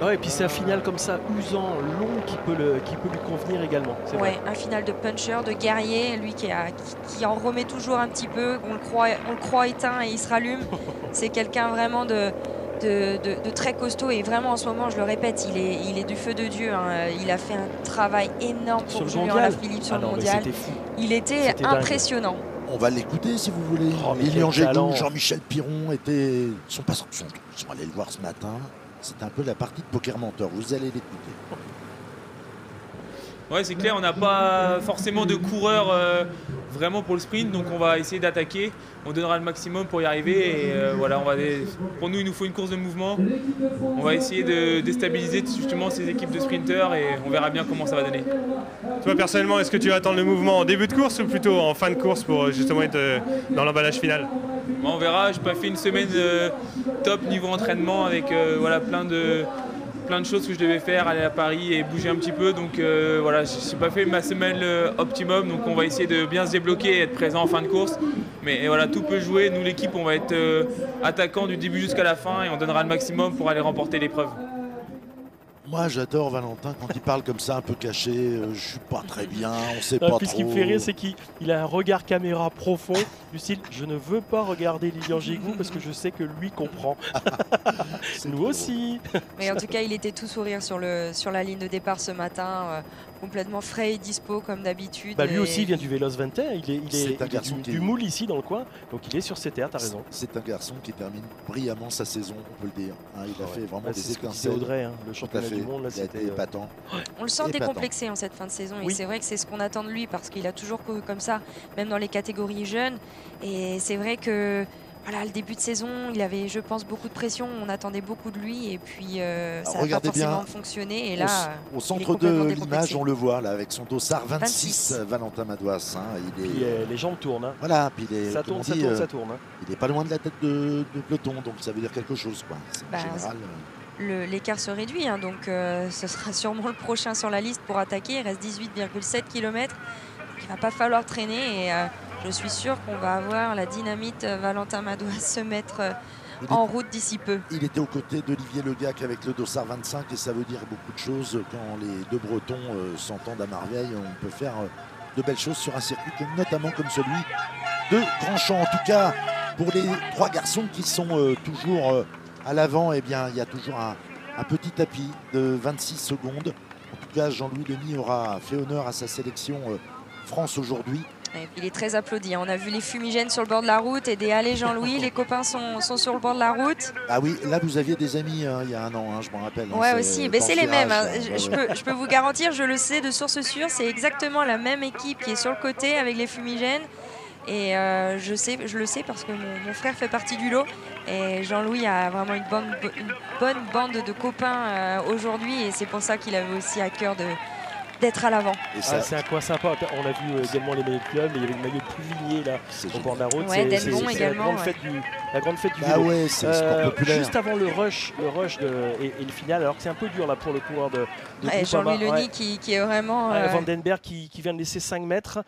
[SPEAKER 3] Ouais, et puis c'est un final comme ça, usant, long, qui peut lui convenir également.
[SPEAKER 2] Ouais, un final de puncher, de guerrier, lui qui en remet toujours un petit peu. On le croit éteint et il se rallume. C'est quelqu'un vraiment de très costaud et vraiment en ce moment, je le répète, il est du feu de Dieu. Hein. Il a fait un travail énorme pour Julien Alaphilippe sur le mondial. Il était impressionnant.
[SPEAKER 1] On va l'écouter si vous voulez. Lilian Jégou, Jean-Michel Piron sont allés le voir ce matin. C'est un peu la partie de poker menteur. Vous allez l'écouter.
[SPEAKER 11] Ouais, c'est clair, on n'a pas forcément de coureurs vraiment pour le sprint, donc on va essayer d'attaquer. On donnera le maximum pour y arriver. Et voilà, pour nous, il nous faut une course de mouvement. On va essayer de déstabiliser justement ces équipes de sprinteurs et on verra bien comment ça va donner.
[SPEAKER 4] Toi, personnellement, est-ce que tu vas attendre le mouvement en début de course ou plutôt en fin de course pour justement être dans l'emballage final?
[SPEAKER 11] Bon, on verra, j'ai pas fait une semaine top niveau entraînement avec voilà, plein de choses que je devais faire, aller à Paris et bouger un petit peu. Donc voilà, je n'ai pas fait ma semaine optimum. Donc on va essayer de bien se débloquer et être présent en fin de course. Mais voilà, tout peut jouer. Nous, l'équipe, on va être attaquant du début jusqu'à la fin et on donnera le maximum pour aller remporter l'épreuve.
[SPEAKER 1] Moi, j'adore Valentin quand il parle comme ça, un peu caché. Je suis pas très bien, on sait pas trop.
[SPEAKER 3] Ce qui me fait rire, c'est qu'il a un regard caméra profond, du style je ne veux pas regarder Lilian Jégou parce que je sais que lui comprend. Nous aussi.
[SPEAKER 2] Mais en tout cas, il était tout sourire sur la ligne de départ ce matin, complètement frais et dispo comme d'habitude.
[SPEAKER 3] Lui aussi, il vient du Vélos 21. Il est du moule ici dans le coin, donc il est sur ses terres. T'as raison.
[SPEAKER 1] C'est un garçon qui termine brillamment sa saison, on peut le dire. Hein, il a fait vraiment des étincelles.
[SPEAKER 3] C'est Audrey, hein, le championnat du monde. Là,
[SPEAKER 1] c'était épatant.
[SPEAKER 2] On le sent décomplexé en cette fin de saison. Oui. Et c'est vrai que c'est ce qu'on attend de lui parce qu'il a toujours couru comme ça, même dans les catégories jeunes. Et c'est vrai que voilà, le début de saison, il avait, je pense, beaucoup de pression. On attendait beaucoup de lui et puis ça n'a pas forcément fonctionné. Et là,
[SPEAKER 1] au centre de l'image, on le voit là avec son dossard 26. Valentin Madouas. Hein,
[SPEAKER 3] puis les jambes tournent. Hein.
[SPEAKER 1] Voilà, puis
[SPEAKER 3] ça tourne. Hein.
[SPEAKER 1] Il n'est pas loin de la tête de peloton, donc ça veut dire quelque chose, quoi. En général.
[SPEAKER 2] L'écart se réduit, hein, donc ce sera sûrement le prochain sur la liste pour attaquer. Il reste 18,7 km. Il ne va pas falloir traîner et je suis sûre qu'on va avoir la dynamite Valentin Madouas se mettre en route d'ici peu.
[SPEAKER 1] Il était aux côtés d'Olivier Legac avec le dossard 25 et ça veut dire beaucoup de choses. Quand les deux Bretons s'entendent à merveille, on peut faire de belles choses sur un circuit notamment comme celui de Grandchamp. En tout cas, pour les trois garçons qui sont toujours à l'avant, eh bien, il y a toujours un petit tapis de 26 secondes. En tout cas, Jean-Louis Denis aura fait honneur à sa sélection France aujourd'hui.
[SPEAKER 2] Il est très applaudi. On a vu les fumigènes sur le bord de la route et des allées Jean-Louis. Les copains sont sur le bord de la route.
[SPEAKER 1] Ah oui, là vous aviez des amis il y a un an, hein, je m'en rappelle.
[SPEAKER 2] Ouais, aussi. Mais c'est les mêmes. Hein. Je peux vous garantir, je le sais de source sûre, c'est exactement la même équipe qui est sur le côté avec les fumigènes. Et je le sais parce que mon frère fait partie du lot. Et Jean-Louis a vraiment une bonne bande de copains aujourd'hui. Et c'est pour ça qu'il avait aussi à cœur d'être à l'avant.
[SPEAKER 3] C'est un coin sympa. On a vu également les maillots de club. Il y avait le maillot de Pluvigné là au bord de la route.
[SPEAKER 2] Ouais, Denbon également.
[SPEAKER 3] La grande fête du vélo.
[SPEAKER 1] Ouais, c'est sport populaire.
[SPEAKER 3] Juste avant le rush et le final, alors que c'est un peu dur là pour le coureur de
[SPEAKER 2] Jean-Louis Denis qui est vraiment...
[SPEAKER 3] Vandenberg qui vient de laisser 5 mètres.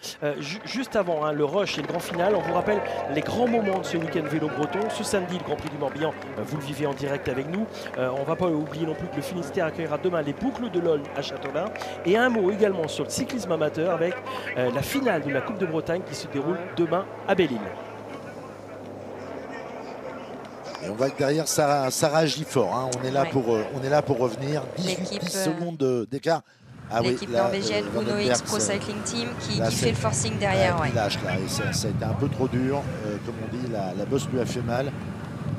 [SPEAKER 3] Juste avant le rush et le grand final, on vous rappelle les grands moments de ce week-end vélo breton. Ce samedi, le Grand Prix du Morbihan, vous le vivez en direct avec nous. On ne va pas oublier non plus que le Finistère accueillera demain les boucles de l'Olne à Châteaulin. Et un mot également sur le cyclisme amateur avec la finale de la Coupe de Bretagne qui se déroule demain à Belle-Île.
[SPEAKER 1] Et on voit que derrière ça réagit fort. Hein. On est là pour revenir. 18 secondes d'écart.
[SPEAKER 2] L'équipe norvégienne Uno X Pro Cycling Team qui fait le forcing derrière.
[SPEAKER 1] Il lâche là. Et ça a été un peu trop dur. Comme on dit, la bosse lui a fait mal.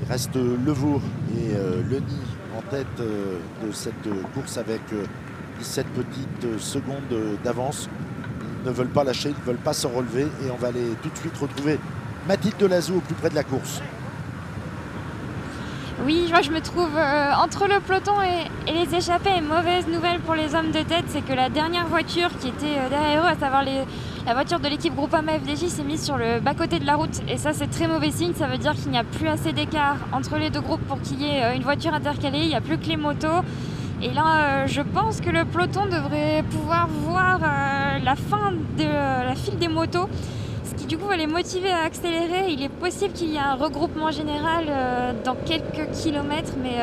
[SPEAKER 1] Il reste Le Vaux et Leny en tête de cette course avec 17 petites secondes d'avance. Ils ne veulent pas lâcher, ils ne veulent pas se relever. Et on va aller tout de suite retrouver Mathilde Delazou au plus près de la course.
[SPEAKER 6] Oui, je me trouve entre le peloton et les échappées. Une mauvaise nouvelle pour les hommes de tête, c'est que la dernière voiture qui était derrière eux, à savoir la voiture de l'équipe Groupama FDJ, s'est mise sur le bas-côté de la route. Et ça, c'est très mauvais signe. Ça veut dire qu'il n'y a plus assez d'écart entre les deux groupes pour qu'il y ait une voiture intercalée. Il n'y a plus que les motos. Et là, je pense que le peloton devrait pouvoir voir la fin de la file des motos. Ce qui du coup va les motiver à accélérer. Il est possible qu'il y ait un regroupement général dans quelques kilomètres, mais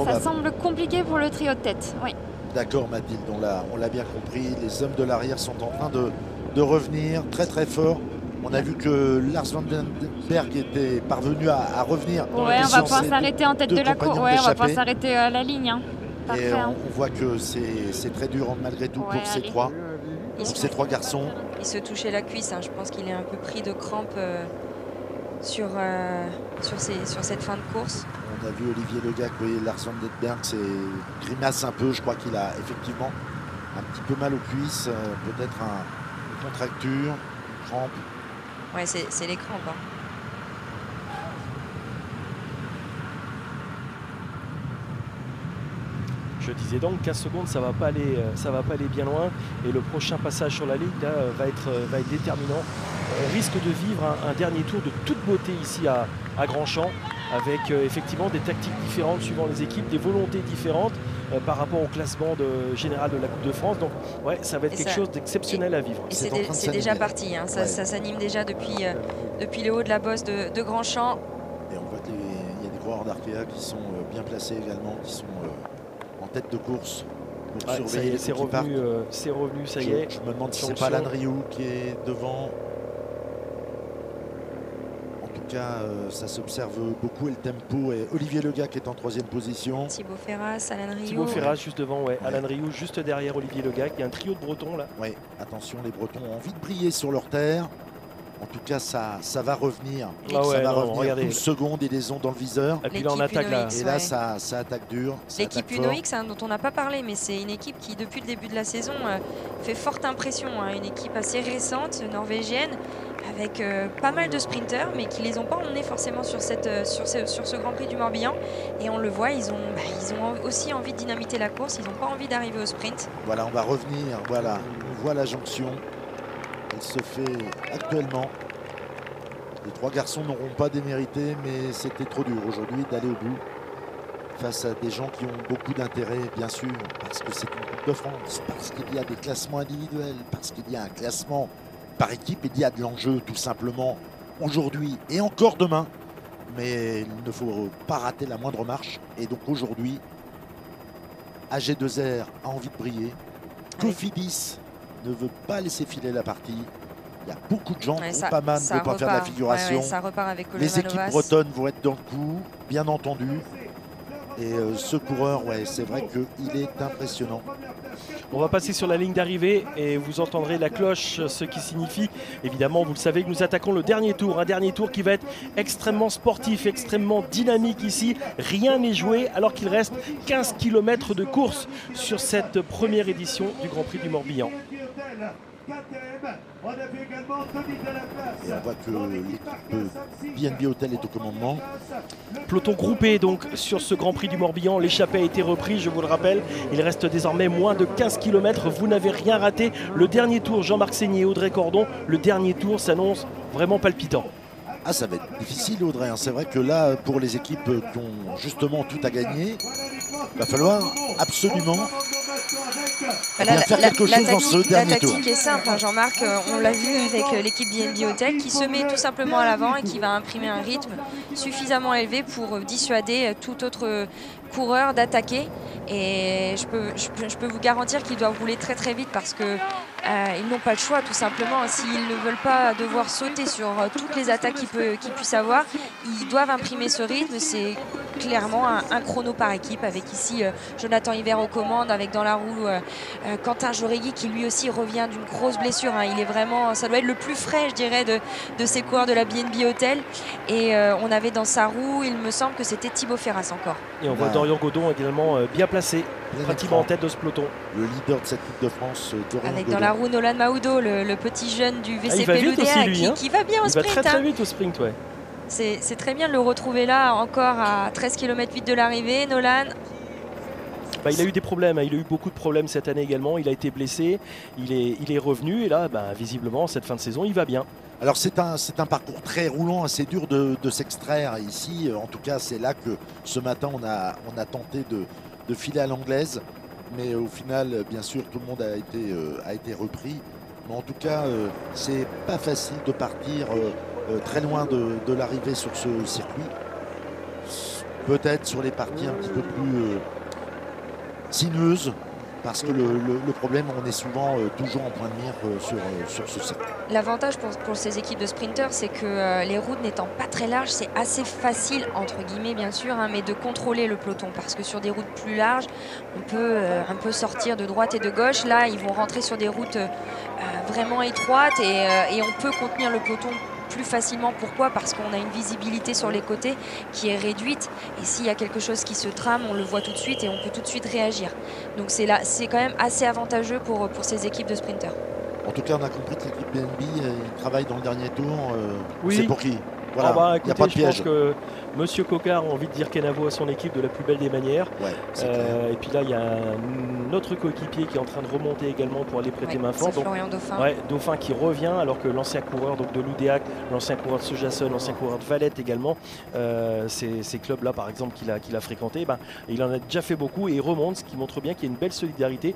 [SPEAKER 6] ça semble compliqué pour le trio de tête. Oui.
[SPEAKER 1] D'accord Mathilde, on l'a bien compris. Les hommes de l'arrière sont en train de revenir très très fort. On a vu que Lars van den Berg était parvenu à revenir.
[SPEAKER 6] Ouais, on va pouvoir s'arrêter en tête de la course. Ouais, on va pouvoir s'arrêter à la ligne. Hein.
[SPEAKER 1] Parfait, et on voit que c'est très dur malgré tout pour ces trois. Donc ces trois garçons.
[SPEAKER 2] Il se touchait la cuisse, hein. Je pense qu'il est un peu pris de crampes sur cette fin de course.
[SPEAKER 1] On a vu Olivier Legac, vous voyez, Lars van den Berg, c'est grimace un peu. Je crois qu'il a effectivement un petit peu mal aux cuisses, peut-être une contracture, une crampe.
[SPEAKER 2] Ouais, c'est les crampes. Hein.
[SPEAKER 3] Je disais donc 15 secondes, ça va pas aller bien loin. Et le prochain passage sur la ligne là, va être déterminant. On risque de vivre un dernier tour de toute beauté ici à Grandchamp, avec effectivement des tactiques différentes suivant les équipes, des volontés différentes par rapport au classement général de la Coupe de France. Donc ouais, ça va être quelque chose d'exceptionnel à vivre.
[SPEAKER 2] C'est déjà parti, hein. Ça s'anime déjà depuis le haut de la bosse de Grandchamp.
[SPEAKER 1] Et on voit qu'il y a des coureurs d'Arkea qui sont bien placés également, qui sont en tête de course pour surveiller.
[SPEAKER 3] C'est revenu, ça y est.
[SPEAKER 1] Je me demande si c'est pas Alan Rioux qui est devant. En tout cas, ça s'observe beaucoup et le tempo. Et Olivier Legac qui est en 3e position.
[SPEAKER 2] Thibaut Ferras, Alan Rioux.
[SPEAKER 3] Thibaut Ferras juste devant, ouais. Alan Rioux juste derrière Olivier Legac. Il y a un trio de Bretons là.
[SPEAKER 1] Oui, attention, les Bretons ont envie de briller sur leur terre. En tout cas, ça va revenir.
[SPEAKER 3] Ah ouais,
[SPEAKER 1] ça va revenir. 12 secondes, ils les ont dans le viseur.
[SPEAKER 3] Et puis là, on attaque là.
[SPEAKER 1] Et là, ça attaque dur.
[SPEAKER 2] L'équipe Uno X, hein, dont on n'a pas parlé, mais c'est une équipe qui, depuis le début de la saison, fait forte impression. Hein. Une équipe assez récente, norvégienne, avec pas mal de sprinteurs, mais qui les ont pas emmenés forcément sur ce Grand Prix du Morbihan. Et on le voit, ils ont aussi envie de dynamiter la course. Ils n'ont pas envie d'arriver au sprint.
[SPEAKER 1] Voilà, on va revenir. Voilà, on voit la jonction. Elle se fait actuellement. Les trois garçons n'auront pas démérité, mais c'était trop dur aujourd'hui d'aller au bout face à des gens qui ont beaucoup d'intérêt, bien sûr, parce que c'est une Coupe de France, parce qu'il y a des classements individuels, parce qu'il y a un classement par équipe, il y a de l'enjeu tout simplement aujourd'hui et encore demain. Mais il ne faut pas rater la moindre marche. Et donc aujourd'hui, AG2R a envie de briller. Cofidis ne veut pas laisser filer la partie. Il y a beaucoup de gens, Groupama ne veut pas faire de la figuration.
[SPEAKER 2] Ça repart avec
[SPEAKER 1] les équipes bretonnes vont être dans le coup, bien entendu. Et ce coureur, c'est vrai qu'il est impressionnant.
[SPEAKER 3] On va passer sur la ligne d'arrivée et vous entendrez la cloche, ce qui signifie, évidemment, vous le savez, que nous attaquons le dernier tour. Un dernier tour qui va être extrêmement sportif, extrêmement dynamique ici. Rien n'est joué alors qu'il reste 15 km de course sur cette première édition du Grand Prix du Morbihan.
[SPEAKER 1] Et on voit que l'équipe BNB Hotel est au commandement.
[SPEAKER 3] Peloton groupé donc sur ce Grand Prix du Morbihan. L'échappée a été reprise, je vous le rappelle. Il reste désormais moins de 15 km. Vous n'avez rien raté. Le dernier tour, Jean-Marc Seigné et Audrey Cordon. Le dernier tour s'annonce vraiment palpitant.
[SPEAKER 1] Ah, ça va être difficile, Audrey. C'est vrai que là, pour les équipes qui ont justement tout à gagner, il va falloir absolument faire quelque chose dans ce dernier tour.
[SPEAKER 2] La tactique est simple, hein, Jean-Marc. On l'a vu avec l'équipe BNB Hotel qui se met tout simplement à l'avant et qui va imprimer un rythme suffisamment élevé pour dissuader tout autre coureur d'attaquer. Et je peux vous garantir qu'ils doivent rouler très très vite parce que ils n'ont pas le choix tout simplement. S'ils ne veulent pas devoir sauter sur toutes les attaques qu'ils puissent avoir, ils doivent imprimer ce rythme. C'est clairement un chrono par équipe, avec ici Jonathan Hiver aux commandes, avec dans la roue Quentin Jauregui qui lui aussi revient d'une grosse blessure. Hein. Il est vraiment, ça doit être le plus frais, je dirais, de ces coureurs de la BNB Hotel. Et on avait dans sa roue, il me semble que c'était Thibaut Ferras encore.
[SPEAKER 3] Et on voit Dorian Godon également bien placé, pratiquement en tête de ce peloton.
[SPEAKER 1] Le leader de cette Coupe de France, Dorian
[SPEAKER 2] avec
[SPEAKER 1] Godon.
[SPEAKER 2] Dans la roue Nolan Mahoudo, le petit jeune du VCP
[SPEAKER 3] il va vite aussi, lui,
[SPEAKER 2] qui va bien au sprint.
[SPEAKER 3] Il va très vite au sprint, ouais.
[SPEAKER 2] C'est très bien de le retrouver là, encore à 13 km 8 de l'arrivée. Nolan.
[SPEAKER 3] Il a eu des problèmes, il a eu beaucoup de problèmes cette année également, il a été blessé, il est revenu et là, visiblement, cette fin de saison, il va bien.
[SPEAKER 1] Alors c'est un parcours très roulant, assez dur de s'extraire ici. En tout cas, c'est là que ce matin, on a tenté de filer à l'anglaise. Mais au final, bien sûr, tout le monde a été repris. Mais en tout cas, c'est pas facile de partir très loin de l'arrivée sur ce circuit. Peut-être sur les parties un petit peu plus sinueuses. Parce que le problème, on est souvent toujours en point de mire sur ce circuit.
[SPEAKER 2] L'avantage pour ces équipes de sprinters, c'est que les routes n'étant pas très larges, c'est assez facile, entre guillemets bien sûr, hein, mais de contrôler le peloton. Parce que sur des routes plus larges, on peut un peu sortir de droite et de gauche. Là, ils vont rentrer sur des routes vraiment étroites et on peut contenir le peloton plus facilement. Pourquoi? Parce qu'on a une visibilité sur les côtés qui est réduite et s'il y a quelque chose qui se trame, on le voit tout de suite et on peut tout de suite réagir. Donc c'est quand même assez avantageux pour ces équipes de sprinters.
[SPEAKER 1] En tout cas, on a compris que l'équipe BNB travaille dans le dernier tour.
[SPEAKER 3] Oui.
[SPEAKER 1] C'est pour qui? Voilà, il n'y a pas de piège.
[SPEAKER 3] Je pense que Monsieur Cocard a envie de dire Kenavo à son équipe de la plus belle des manières.
[SPEAKER 1] Ouais,
[SPEAKER 3] et puis là, il y a un autre coéquipier qui est en train de remonter également pour aller prêter main forte.
[SPEAKER 2] Florian Dauphin.
[SPEAKER 3] Ouais, Dauphin qui revient, alors que l'ancien coureur donc, de l'Oudéac, l'ancien coureur de Sojason, l'ancien coureur de Valette également, ces clubs-là par exemple qu'il a fréquenté, il en a déjà fait beaucoup et il remonte, ce qui montre bien qu'il y a une belle solidarité.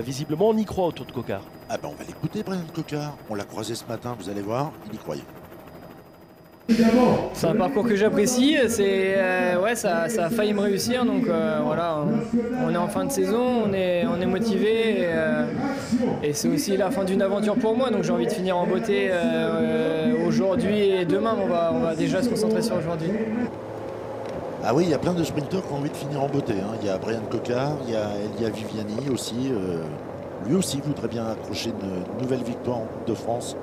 [SPEAKER 3] Visiblement, on y croit autour de Cocard.
[SPEAKER 1] Ah on va l'écouter, Brian Cocard. On l'a croisé ce matin, vous allez voir, il y croyait.
[SPEAKER 12] C'est un parcours que j'apprécie, ça a failli me réussir, donc voilà, on est en fin de saison, on est motivé et c'est aussi la fin d'une aventure pour moi, donc j'ai envie de finir en beauté aujourd'hui et demain, on va déjà se concentrer sur aujourd'hui.
[SPEAKER 1] Ah oui, il y a plein de sprinteurs qui ont envie de finir en beauté, hein. Il y a Brian Cocard, il y a Elia Viviani aussi, lui aussi voudrait bien accrocher une nouvelle victoire en Coupe de France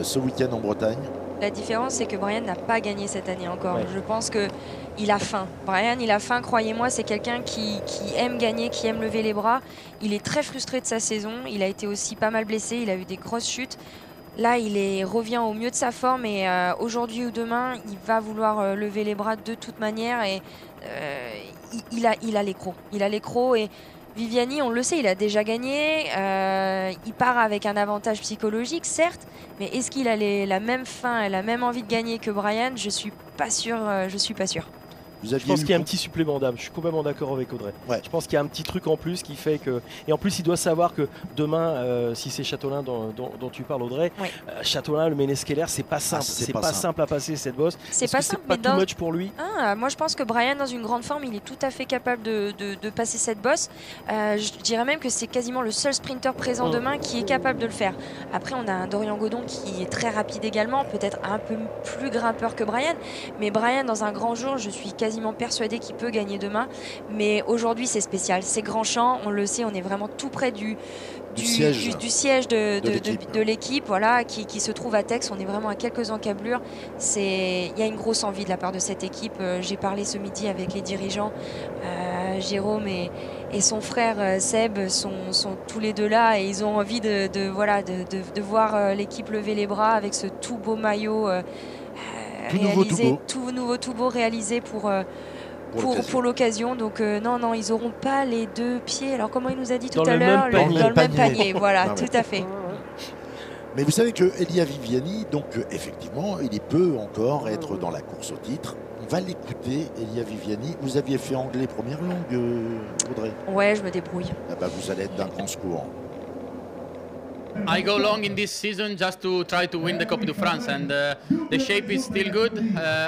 [SPEAKER 1] ce week-end en Bretagne.
[SPEAKER 2] La différence, c'est que Brian n'a pas gagné cette année encore. Ouais. Je pense qu'il a faim. Brian, il a faim, croyez-moi, c'est quelqu'un qui aime gagner, qui aime lever les bras. Il est très frustré de sa saison. Il a été aussi pas mal blessé, il a eu des grosses chutes. Là, il revient au mieux de sa forme et aujourd'hui ou demain, il va vouloir lever les bras de toute manière. Et il a l'écro. Il a l'écro et Viviani, on le sait, il a déjà gagné. Il part avec un avantage psychologique, certes, mais est-ce qu'il a la même faim et la même envie de gagner que Brian? Je suis pas sûr.
[SPEAKER 3] Je pense qu'il y a un petit supplément d'âme. Je suis complètement d'accord avec Audrey. Ouais. Je pense qu'il y a un petit truc en plus qui fait que... Et en plus, il doit savoir que demain, si c'est Châtelain dont tu parles, Audrey, Châtelain, le Méneskeller, c'est pas simple. C'est pas simple à passer cette bosse.
[SPEAKER 2] C'est pas simple,
[SPEAKER 3] mais too much pour lui.
[SPEAKER 2] Moi, je pense que Brian, dans une grande forme, il est tout à fait capable de passer cette bosse. Je dirais même que c'est quasiment le seul sprinter présent demain qui est capable de le faire. Après, on a un Dorian Godon qui est très rapide également, peut-être un peu plus grimpeur que Brian. Mais Brian, dans un grand jour, je suis quasiment persuadé qu'il peut gagner demain, mais aujourd'hui c'est spécial, c'est Grand Champ, on le sait, on est vraiment tout près du siège de l'équipe, voilà, qui se trouve à Tex. On est vraiment à quelques encablures. Il y a une grosse envie de la part de cette équipe. J'ai parlé ce midi avec les dirigeants, Jérôme et son frère Seb sont tous les deux là et ils ont envie de voir l'équipe lever les bras avec ce tout beau maillot tout beau réalisé pour l'occasion. Donc non, ils n'auront pas les deux pieds. Alors comment il nous a dit tout à l'heure, dans le même panier. Voilà, tout à fait.
[SPEAKER 1] Mais vous savez que Elia Viviani, donc effectivement, il peut encore être dans la course au titre. On va l'écouter, Elia Viviani. Vous aviez fait anglais première langue, Audrey?
[SPEAKER 2] Ouais, je me débrouille.
[SPEAKER 1] Vous allez être d'un grand secours.
[SPEAKER 13] I go long in this season just to try to win the Coupe de France, and the shape is still good.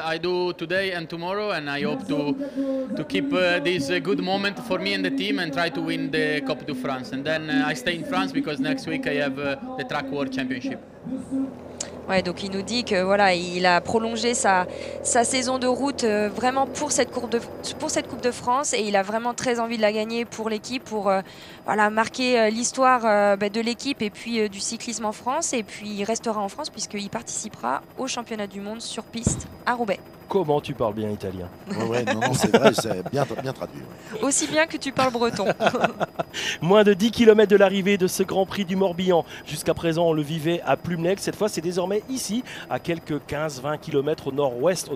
[SPEAKER 13] I do today and tomorrow, and I hope to keep this good moment for me and the team and try to win the Coupe de France. And then I stay in France because next week I have the Track World Championship.
[SPEAKER 2] Ouais, donc il nous dit que voilà, il a prolongé sa saison de route vraiment pour cette Coupe de France et il a vraiment très envie de la gagner pour l'équipe, pour voilà, marquer l'histoire de l'équipe et puis du cyclisme en France. Et puis il restera en France puisqu'il participera au championnat du monde sur piste à Roubaix.
[SPEAKER 3] Comment tu parles bien italien?
[SPEAKER 1] Non, c'est vrai, c'est bien traduit. Ouais.
[SPEAKER 2] Aussi bien que tu parles breton.
[SPEAKER 3] Moins de 10 km de l'arrivée de ce Grand Prix du Morbihan. Jusqu'à présent, on le vivait à Plumenec. Cette fois, c'est désormais ici, à quelques 15-20 km au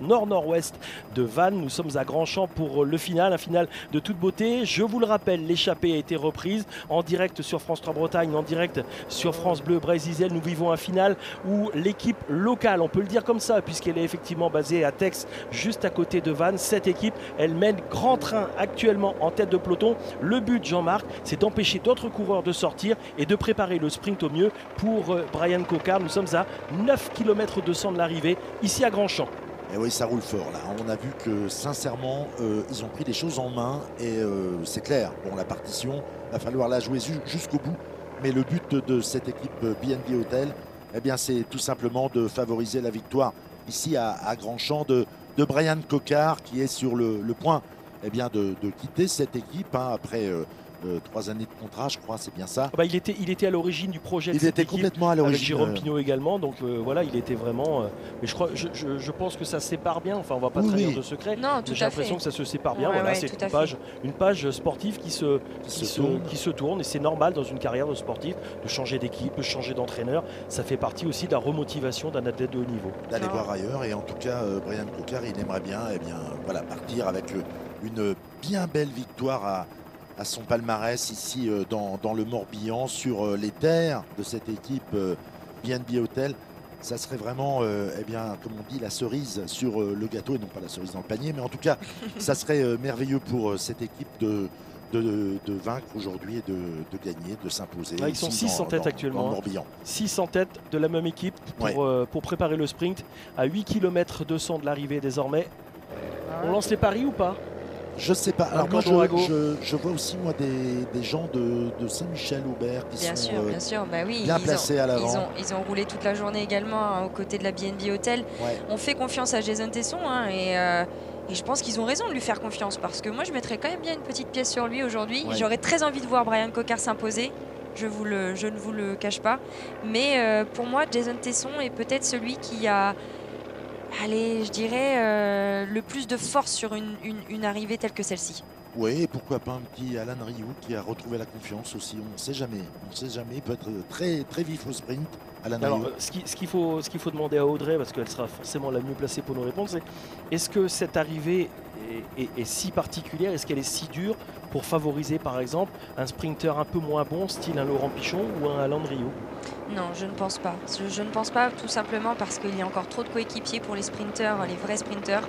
[SPEAKER 3] nord-nord-ouest de Vannes. Nous sommes à Grandchamp pour le final, un final de toute beauté. Je vous le rappelle, l'échappée a été reprise en direct sur France 3 Bretagne, en direct sur France Bleu Brésil. Nous vivons un final où l'équipe locale, on peut le dire comme ça, puisqu'elle est effectivement basée à Tex, juste à côté de Vannes. Cette équipe, elle mène grand train actuellement en tête de peloton. Le but, Jean-Marc, c'est d'empêcher d'autres coureurs de sortir et de préparer le sprint au mieux pour Brian Cocard. Nous sommes à 9 km 200 de l'arrivée ici à Grandchamp.
[SPEAKER 1] Et oui, ça roule fort là. On a vu que sincèrement, ils ont pris les choses en main et c'est clair. Bon, la partition, il va falloir la jouer jusqu'au bout. Mais le but de cette équipe BNB Hotel, eh bien, c'est tout simplement de favoriser la victoire ici à Grandchamp de Brian Cocard qui est sur le point eh bien, de quitter cette équipe après 3 années de contrat, je crois, c'est bien ça.
[SPEAKER 3] Il était à l'origine du projet.
[SPEAKER 1] Il était complètement à l'origine.
[SPEAKER 3] Avec Jérôme Pinault également, donc voilà, il était vraiment. Mais je pense que ça se sépare bien. Enfin, on va pas trahir de secret.
[SPEAKER 2] Non,
[SPEAKER 3] j'ai l'impression que ça se sépare bien.
[SPEAKER 2] Ouais,
[SPEAKER 3] voilà,
[SPEAKER 2] ouais,
[SPEAKER 3] c'est une page sportive qui se tourne, et c'est normal dans une carrière de sportif de changer d'équipe, de changer d'entraîneur. Ça fait partie aussi de la remotivation d'un athlète de haut niveau.
[SPEAKER 1] D'aller voir ailleurs, et en tout cas, Brian Cocard, il aimerait bien, voilà, partir avec une bien belle victoire à son palmarès ici dans le Morbihan, sur les terres de cette équipe BNB Hotel. Ça serait vraiment, comme on dit, la cerise sur le gâteau, et non pas la cerise dans le panier, mais en tout cas, ça serait merveilleux pour cette équipe de vaincre aujourd'hui et de gagner, de s'imposer.
[SPEAKER 3] Ils sont 6 en tête actuellement. 6 en tête de la même équipe pour préparer le sprint à 8 km 200 de l'arrivée désormais. On lance les paris ou pas?
[SPEAKER 1] Je sais pas. Alors moi, je vois aussi moi des gens de Saint-Michel-Aubert qui sont
[SPEAKER 2] bien sûr. Bah oui,
[SPEAKER 1] bien placés à l'avant.
[SPEAKER 2] Ils ont roulé toute la journée également aux côtés de la BNB Hotel. Ouais. On fait confiance à Jason Tesson et je pense qu'ils ont raison de lui faire confiance, parce que moi je mettrais quand même bien une petite pièce sur lui aujourd'hui. Ouais. J'aurais très envie de voir Brian Cocard s'imposer. Je ne vous le cache pas. Mais pour moi, Jason Tesson est peut-être celui qui a... Allez, je dirais le plus de force sur une arrivée telle que celle-ci.
[SPEAKER 1] Oui, et pourquoi pas un petit Alan Rioux qui a retrouvé la confiance aussi. On ne sait jamais. Il peut être très, très vif au sprint.
[SPEAKER 3] Alors, ce qu'il faut demander à Audrey, parce qu'elle sera forcément la mieux placée pour nous répondre, c'est est-ce que cette arrivée est si particulière, est-ce qu'elle est si dure pour favoriser par exemple un sprinter un peu moins bon, style un Laurent Pichon ou un Alan Rioux?
[SPEAKER 2] Non, je ne pense pas. Je ne pense pas, tout simplement parce qu'il y a encore trop de coéquipiers pour les sprinters, les vrais sprinters.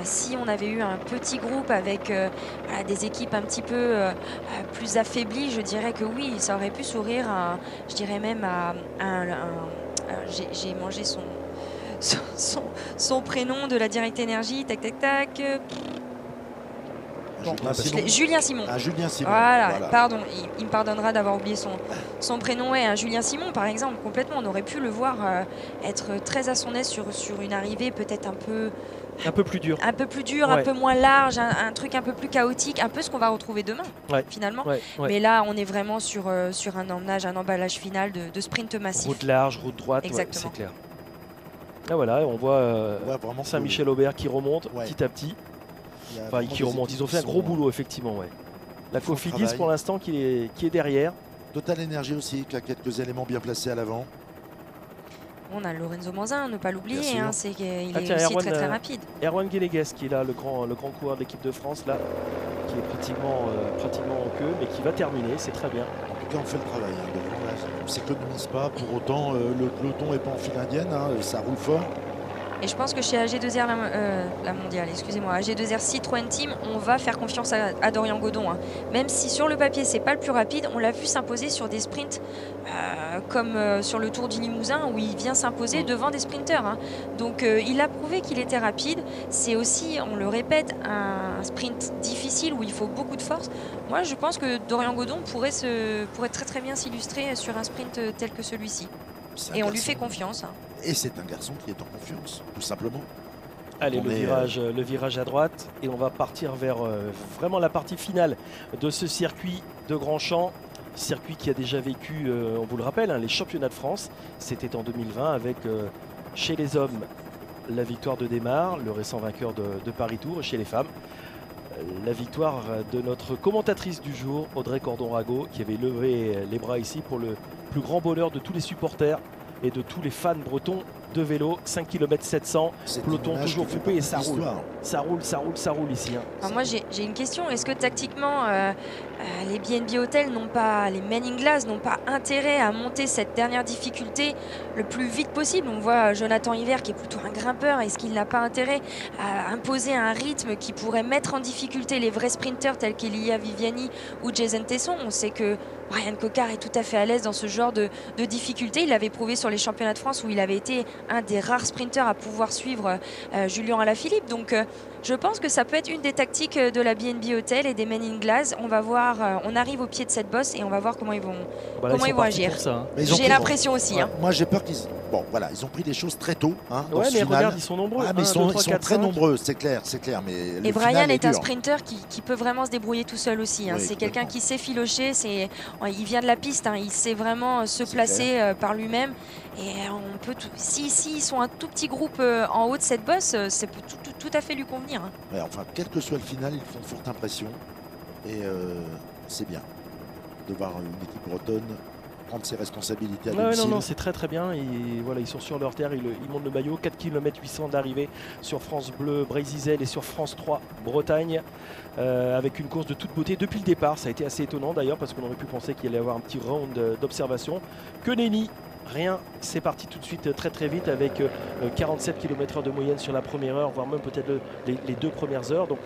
[SPEAKER 2] Si on avait eu un petit groupe avec des équipes un petit peu plus affaiblies, je dirais que oui, ça aurait pu sourire, je dirais même à j'ai mangé son prénom de la Direct Énergie, tac. Bon, Julien Simon.
[SPEAKER 1] Julien Simon.
[SPEAKER 2] Voilà. Pardon, il me pardonnera d'avoir oublié son prénom. Ouais, Julien Simon, par exemple, complètement. On aurait pu le voir être très à son aise sur une arrivée peut-être un peu
[SPEAKER 3] plus dur.
[SPEAKER 2] Un peu plus dur, un peu moins large, un truc un peu plus chaotique, un peu ce qu'on va retrouver demain, finalement. Mais là, on est vraiment sur un emballage final de sprint massif.
[SPEAKER 3] Route large, route droite, c'est clair. Ah voilà, on voit Saint-Michel-Aubert qui remonte petit à petit. Enfin, qui remonte. Ils ont fait un gros boulot, effectivement. La Cofidis, pour l'instant, qui est derrière.
[SPEAKER 1] Total Énergie aussi, qui a quelques éléments bien placés à l'avant.
[SPEAKER 2] On a Lorenzo Manzin, ne pas l'oublier, il est aussi très rapide.
[SPEAKER 3] Erwan Guéléguez, qui est là, le grand coureur de l'équipe de France, là, qui est pratiquement en queue, mais qui va terminer, c'est très bien.
[SPEAKER 1] En tout cas, on fait le travail. On ne s'économise pas, pour autant, le peloton n'est pas en file indienne, ça roule fort.
[SPEAKER 2] Et je pense que chez AG2R, la mondiale, excusez-moi, AG2R Citroën Team, on va faire confiance à Dorian Godon. Même si sur le papier, c'est pas le plus rapide, on l'a vu s'imposer sur des sprints comme sur le Tour du Limousin, où il vient s'imposer devant des sprinteurs. Donc il a prouvé qu'il était rapide. C'est aussi, on le répète, un sprint difficile où il faut beaucoup de force. Moi, je pense que Dorian Godon pourrait très très bien s'illustrer sur un sprint tel que celui-ci. Et on lui fait confiance.
[SPEAKER 1] Et c'est un garçon qui est en confiance, tout simplement.
[SPEAKER 3] Allez, le virage à droite et on va partir vers vraiment la partie finale de ce circuit de Grandchamp. Circuit qui a déjà vécu, on vous le rappelle, les championnats de France. C'était en 2020 avec chez les hommes la victoire de Desmar, le récent vainqueur de Paris Tour, et chez les femmes la victoire de notre commentatrice du jour, Audrey Cordon-Rago, qui avait levé les bras ici pour le plus grand bonheur de tous les supporters et de tous les fans bretons de vélo. 5 km 700, peloton toujours coupé et ça roule. Ça roule ici.
[SPEAKER 2] Alors moi j'ai une question, est-ce que tactiquement les BNB Hotels n'ont pas, les Men in Glass n'ont pas intérêt à monter cette dernière difficulté le plus vite possible? On voit Jonathan Hiver qui est plutôt un grimpeur, est-ce qu'il n'a pas intérêt à imposer un rythme qui pourrait mettre en difficulté les vrais sprinters tels qu'Elia Viviani ou Jason Tesson? On sait que Brian Cocard est tout à fait à l'aise dans ce genre de difficultés. Il l'avait prouvé sur les championnats de France où il avait été un des rares sprinters à pouvoir suivre Julien Alaphilippe. Donc je pense que ça peut être une des tactiques de la BNB Hotel et des Men in Glass. On va voir, on arrive au pied de cette bosse et on va voir comment ils vont, agir. J'ai l'impression aussi.
[SPEAKER 1] Moi j'ai peur qu'ils... Bon voilà, ils ont pris des choses très tôt. Dans ce
[SPEAKER 3] mais
[SPEAKER 1] final.
[SPEAKER 3] regarde, ils sont nombreux.
[SPEAKER 1] Mais ils sont très nombreux, c'est clair. Mais
[SPEAKER 2] et Brian est un sprinter qui peut vraiment se débrouiller tout seul aussi.
[SPEAKER 1] Oui,
[SPEAKER 2] c'est quelqu'un qui sait filocher, il vient de la piste, il sait vraiment se placer par lui-même. Et on peut s'ils sont un tout petit groupe en haut de cette bosse, ça peut tout à fait lui convenir.
[SPEAKER 1] Ouais, enfin, quel que soit le final, ils font forte impression. Et c'est bien de voir une équipe bretonne prendre ses responsabilités à domicile.
[SPEAKER 3] Non, c'est très bien. Ils sont sur leur terre, ils montent le maillot. 4 km 800 d'arrivée sur France Bleu Brésil et sur France 3 Bretagne. Avec une course de toute beauté depuis le départ. Ça a été assez étonnant d'ailleurs parce qu'on aurait pu penser qu'il allait y avoir un petit round d'observation. Que nenni, rien, c'est parti tout de suite très vite avec 47 km/h de moyenne sur la première heure, voire même peut-être les 2 premières heures. Donc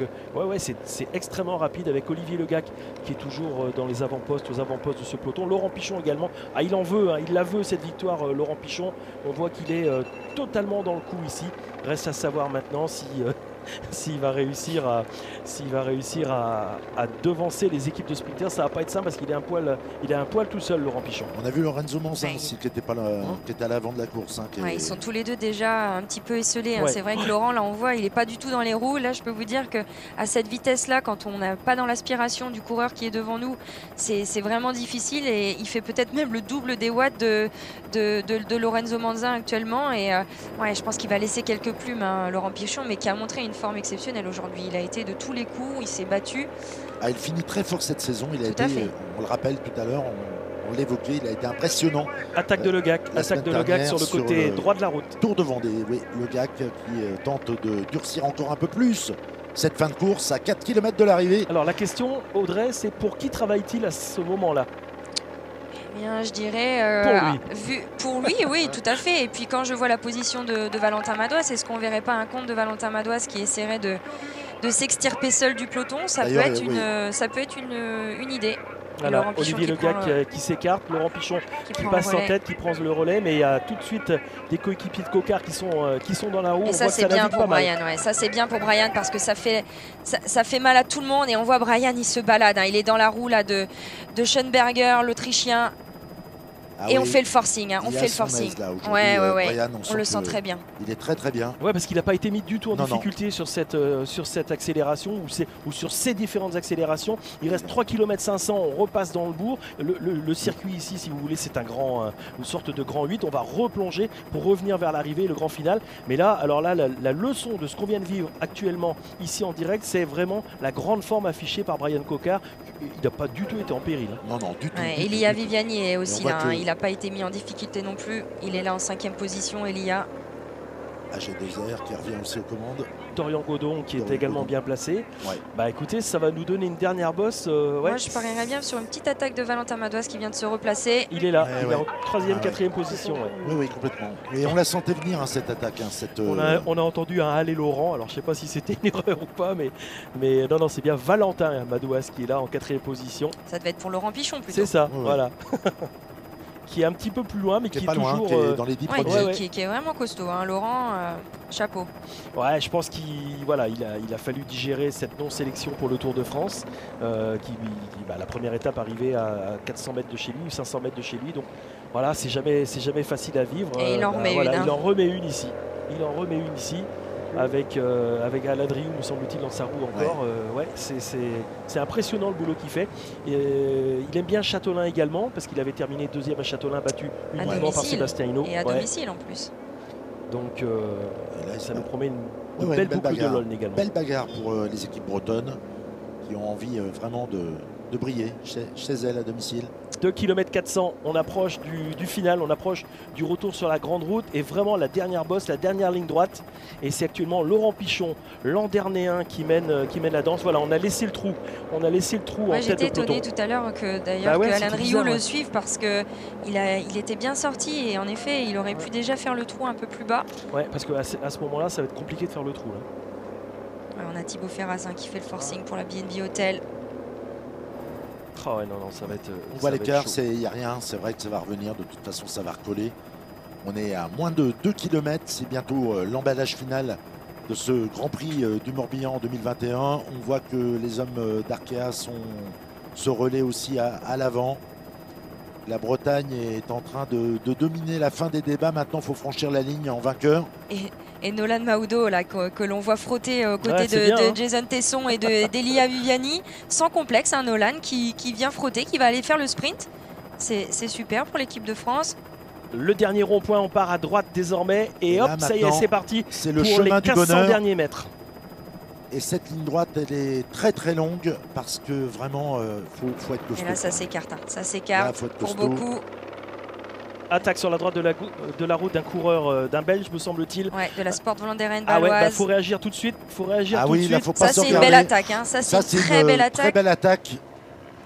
[SPEAKER 3] c'est extrêmement rapide avec Olivier Legac qui est toujours dans les avant-postes, aux avant-postes de ce peloton. Laurent Pichon également, il en veut, il la veut cette victoire, Laurent Pichon. On voit qu'il est totalement dans le coup ici. Reste à savoir maintenant s'il va réussir à devancer les équipes de sprinters. Ça va pas être simple parce qu'il est un poil tout seul, Laurent Pichon.
[SPEAKER 1] On a vu Lorenzo Manzin aussi qui était à l'avant de la course.
[SPEAKER 2] Ils sont tous les deux déjà un petit peu esselés. C'est vrai que Laurent, là on voit, il est pas du tout dans les roues. Là je peux vous dire que à cette vitesse là, quand on n'a pas dans l'aspiration du coureur qui est devant nous, c'est vraiment difficile et il fait peut-être même le double des watts de Lorenzo Manzin actuellement. Et je pense qu'il va laisser quelques plumes, Laurent Pichon, mais qui a montré une forme exceptionnelle aujourd'hui. Il a été de tous les coups, il s'est battu.
[SPEAKER 1] Il finit très fort cette saison. Il a été, on le rappelle tout à l'heure, on l'évoquait, il a été impressionnant.
[SPEAKER 3] Attaque de Legac sur le côté droit de la route.
[SPEAKER 1] Tour de Vendée, oui, Legac qui tente de durcir encore un peu plus cette fin de course à 4 km de l'arrivée.
[SPEAKER 3] Alors la question, Audrey, c'est pour qui travaille-t-il à ce moment-là?
[SPEAKER 2] Je dirais pour lui, oui, tout à fait. Et puis quand je vois la position de Valentin Madouas, est-ce qu'on verrait pas un compte de Valentin Madouas qui essaierait de s'extirper seul du peloton? Ça peut être une idée.
[SPEAKER 3] Alors, Olivier Legac qui s'écarte, Laurent Pichon qui passe en tête, qui prend le relais, mais il y a tout de suite des coéquipiers de Cocard qui sont dans la roue.
[SPEAKER 2] Et ça c'est bien pour Brian, ça c'est bien pour Brian parce que ça fait mal à tout le monde et on voit Brian, il se balade, il est dans la roue là de Schoenberger, l'Autrichien. Et on fait le forcing, on fait le forcing. Brian, on le sent très bien.
[SPEAKER 1] Il est très bien.
[SPEAKER 3] Ouais, parce qu'il n'a pas été mis du tout en difficulté sur cette accélération ou sur ces différentes accélérations. Il reste 3 km 500, on repasse dans le bourg. Le circuit ici, si vous voulez, c'est une sorte de grand 8. On va replonger pour revenir vers l'arrivée, le grand final. Mais là, la leçon de ce qu'on vient de vivre actuellement ici en direct, c'est vraiment la grande forme affichée par Brian Cocard. Il n'a pas du tout été en péril.
[SPEAKER 1] Non, du tout.
[SPEAKER 2] Elia Viviani est aussi là, il n'a pas été mis en difficulté non plus. Il est là en 5e position, Elia.
[SPEAKER 1] AG2R qui revient aussi aux commandes.
[SPEAKER 3] Dorian Godon qui est également bien placé. Écoutez, ça va nous donner une dernière bosse.
[SPEAKER 2] Moi je parierais bien sur une petite attaque de Valentin Madouas qui vient de se replacer.
[SPEAKER 3] Il est là, il est en 3e, 4e position.
[SPEAKER 1] Oui, complètement. Et on la sentait venir cette attaque.
[SPEAKER 3] On a entendu un Allez Laurent, alors je ne sais pas si c'était une erreur ou pas, mais non, c'est bien Valentin Madouas qui est là en 4e position.
[SPEAKER 2] Ça devait être pour Laurent Pichon plutôt.
[SPEAKER 3] C'est ça, voilà. qui est un petit peu plus loin, mais qui est
[SPEAKER 1] pas loin,
[SPEAKER 3] toujours
[SPEAKER 1] qui est dans les 10 premiers.
[SPEAKER 2] Qui est vraiment costaud, hein. Laurent, chapeau.
[SPEAKER 3] Ouais, je pense il a fallu digérer cette non-sélection pour le Tour de France, la première étape arrivée à 400 mètres de chez lui, 500 mètres de chez lui, donc voilà, c'est jamais facile à vivre.
[SPEAKER 2] Et il en remet une.
[SPEAKER 3] Il en remet une ici. Avec Alain Driou, me semble-t-il, dans sa roue encore. C'est impressionnant le boulot qu'il fait. Il aime bien Châtelain également, parce qu'il avait terminé deuxième à Châtelain, battu uniquement par Sébastien Hinault.
[SPEAKER 2] Et à domicile en plus.
[SPEAKER 3] Donc là, ça nous promet une belle boucle de l'Aulne également.
[SPEAKER 1] Belle bagarre pour les équipes bretonnes qui ont envie vraiment de briller chez elles à domicile.
[SPEAKER 3] 2 km 400, on approche du final, on approche du retour sur la grande route et vraiment la dernière bosse, la dernière ligne droite. Et c'est actuellement Laurent Pichon, l'Andernéen qui mène la danse. Voilà, on a laissé le trou. En tête de peloton.
[SPEAKER 2] J'étais étonné tout à l'heure que Alain Driou le suive parce qu'il était bien sorti et en effet il aurait pu déjà faire le trou un peu plus bas.
[SPEAKER 3] Ouais, parce qu'à ce moment-là, ça va être compliqué de faire le trou. Là.
[SPEAKER 2] On a Thibaut Ferraz qui fait le forcing pour la BNB Hotel.
[SPEAKER 3] Oh ouais, non, ça va être.
[SPEAKER 1] On voit l'écart, il n'y a rien, c'est vrai que ça va revenir, de toute façon ça va recoller. On est à moins de 2 km, c'est bientôt l'emballage final de ce Grand Prix du Morbihan en 2021. On voit que les hommes d'Arkea se relaient aussi à l'avant. La Bretagne est en train de dominer la fin des débats. Maintenant, il faut franchir la ligne en vainqueur.
[SPEAKER 2] Et Nolan Mahoudo, là, que l'on voit frotter aux côtés de Jason Tesson et d'Elia Viviani, sans complexe, hein, Nolan qui vient frotter, qui va aller faire le sprint. C'est super pour l'équipe de France.
[SPEAKER 3] Le dernier rond-point, on part à droite désormais. Et hop, ça y est, c'est parti.
[SPEAKER 1] C'est le
[SPEAKER 3] pour
[SPEAKER 1] chemin
[SPEAKER 3] les 1500
[SPEAKER 1] du bonheur.
[SPEAKER 3] Derniers mètres.
[SPEAKER 1] Et cette ligne droite, elle est très très longue parce que vraiment, faut être costaud.
[SPEAKER 2] Et là, ça s'écarte. Hein. Ça s'écarte pour beaucoup.
[SPEAKER 3] Attaque sur la droite de la route d'un coureur, d'un Belge, me semble-t-il.
[SPEAKER 2] Ouais, de la Sport Vlaanderen
[SPEAKER 3] baloise.
[SPEAKER 2] Ah ouais,
[SPEAKER 3] faut réagir tout de suite.
[SPEAKER 1] Faut pas
[SPEAKER 2] ça, c'est une belle attaque. Hein. Ça, c'est une très belle attaque.
[SPEAKER 1] Très belle attaque.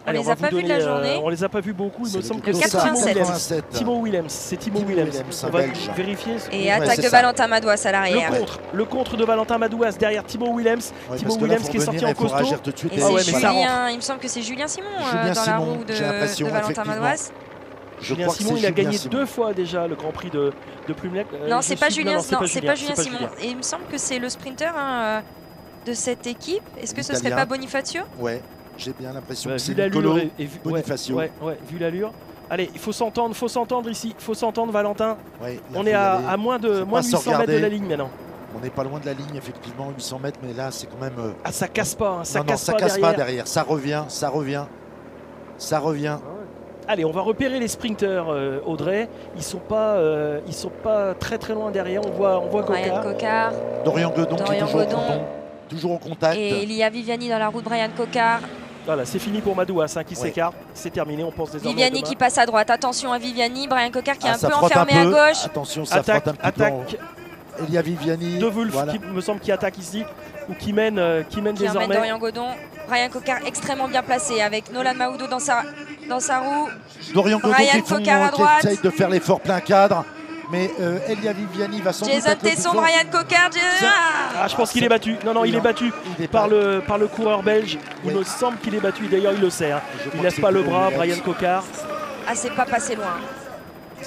[SPEAKER 2] On les a pas vus de la journée.
[SPEAKER 3] On les a pas vus beaucoup. Il me semble que
[SPEAKER 2] c'est
[SPEAKER 3] Timo Willems. C'est Timo Willems. On va vérifier.
[SPEAKER 2] Et attaque de Valentin Madouas à l'arrière.
[SPEAKER 3] Le contre de Valentin Madouas derrière Timo Willems.
[SPEAKER 1] Timo Willems
[SPEAKER 3] qui est sorti en costaud.
[SPEAKER 2] Et c'est Julien. Il me semble que c'est Julien Simon dans la roue de Valentin Madouas.
[SPEAKER 3] Julien Simon, il a gagné 2 fois déjà le Grand Prix de Plumelec.
[SPEAKER 2] Non, c'est pas Julien. Non, c'est pas Julien Simon. Et il me semble que c'est le sprinter de cette équipe. Est-ce que ce serait pas Bonifacio?
[SPEAKER 1] Ouais. J'ai bien l'impression que c'est
[SPEAKER 3] l'allure
[SPEAKER 1] Bonifacio.
[SPEAKER 3] Vu l'allure. Allez, il faut s'entendre ici. Il faut s'entendre, Valentin. On est à moins de 800 mètres de la ligne maintenant.
[SPEAKER 1] On n'est pas loin de la ligne, effectivement, 800 mètres, mais là, c'est quand même...
[SPEAKER 3] ça casse pas,
[SPEAKER 1] ça casse pas derrière. Ça revient.
[SPEAKER 3] Allez, on va repérer les sprinteurs, Audrey. Ils sont pas très très loin derrière. On voit
[SPEAKER 2] Coquard.
[SPEAKER 1] Dorian Godon qui est toujours au contact.
[SPEAKER 2] Et Elia Viviani dans la roue de Brian Coquard.
[SPEAKER 3] Voilà, c'est fini pour Madouas qui s'écarte. C'est terminé, on pense désormais.
[SPEAKER 2] Viviani qui passe à droite. Attention à Viviani. Brian Coquard qui est un peu enfermé à gauche.
[SPEAKER 1] Attention, ça frotte un petit peu. Elia Viviani.
[SPEAKER 3] De Wulf, qui me semble, qui attaque ici. Ou qui mène désormais.
[SPEAKER 2] Dorian Godon. Brian Coquard extrêmement bien placé avec Nolan Mahoudo dans sa roue.
[SPEAKER 1] Dorian Godon qui essaye de faire l'effort plein cadre. Mais Elia Viviani va sans doute
[SPEAKER 2] Jason Tesson, Brian Coquard.
[SPEAKER 3] Je pense qu'il est battu. Non, il est battu par le coureur belge. Il me semble qu'il est battu. D'ailleurs, il le sait. Hein. Il laisse pas le bras, Brian Coquard.
[SPEAKER 2] Ah, c'est pas passé loin.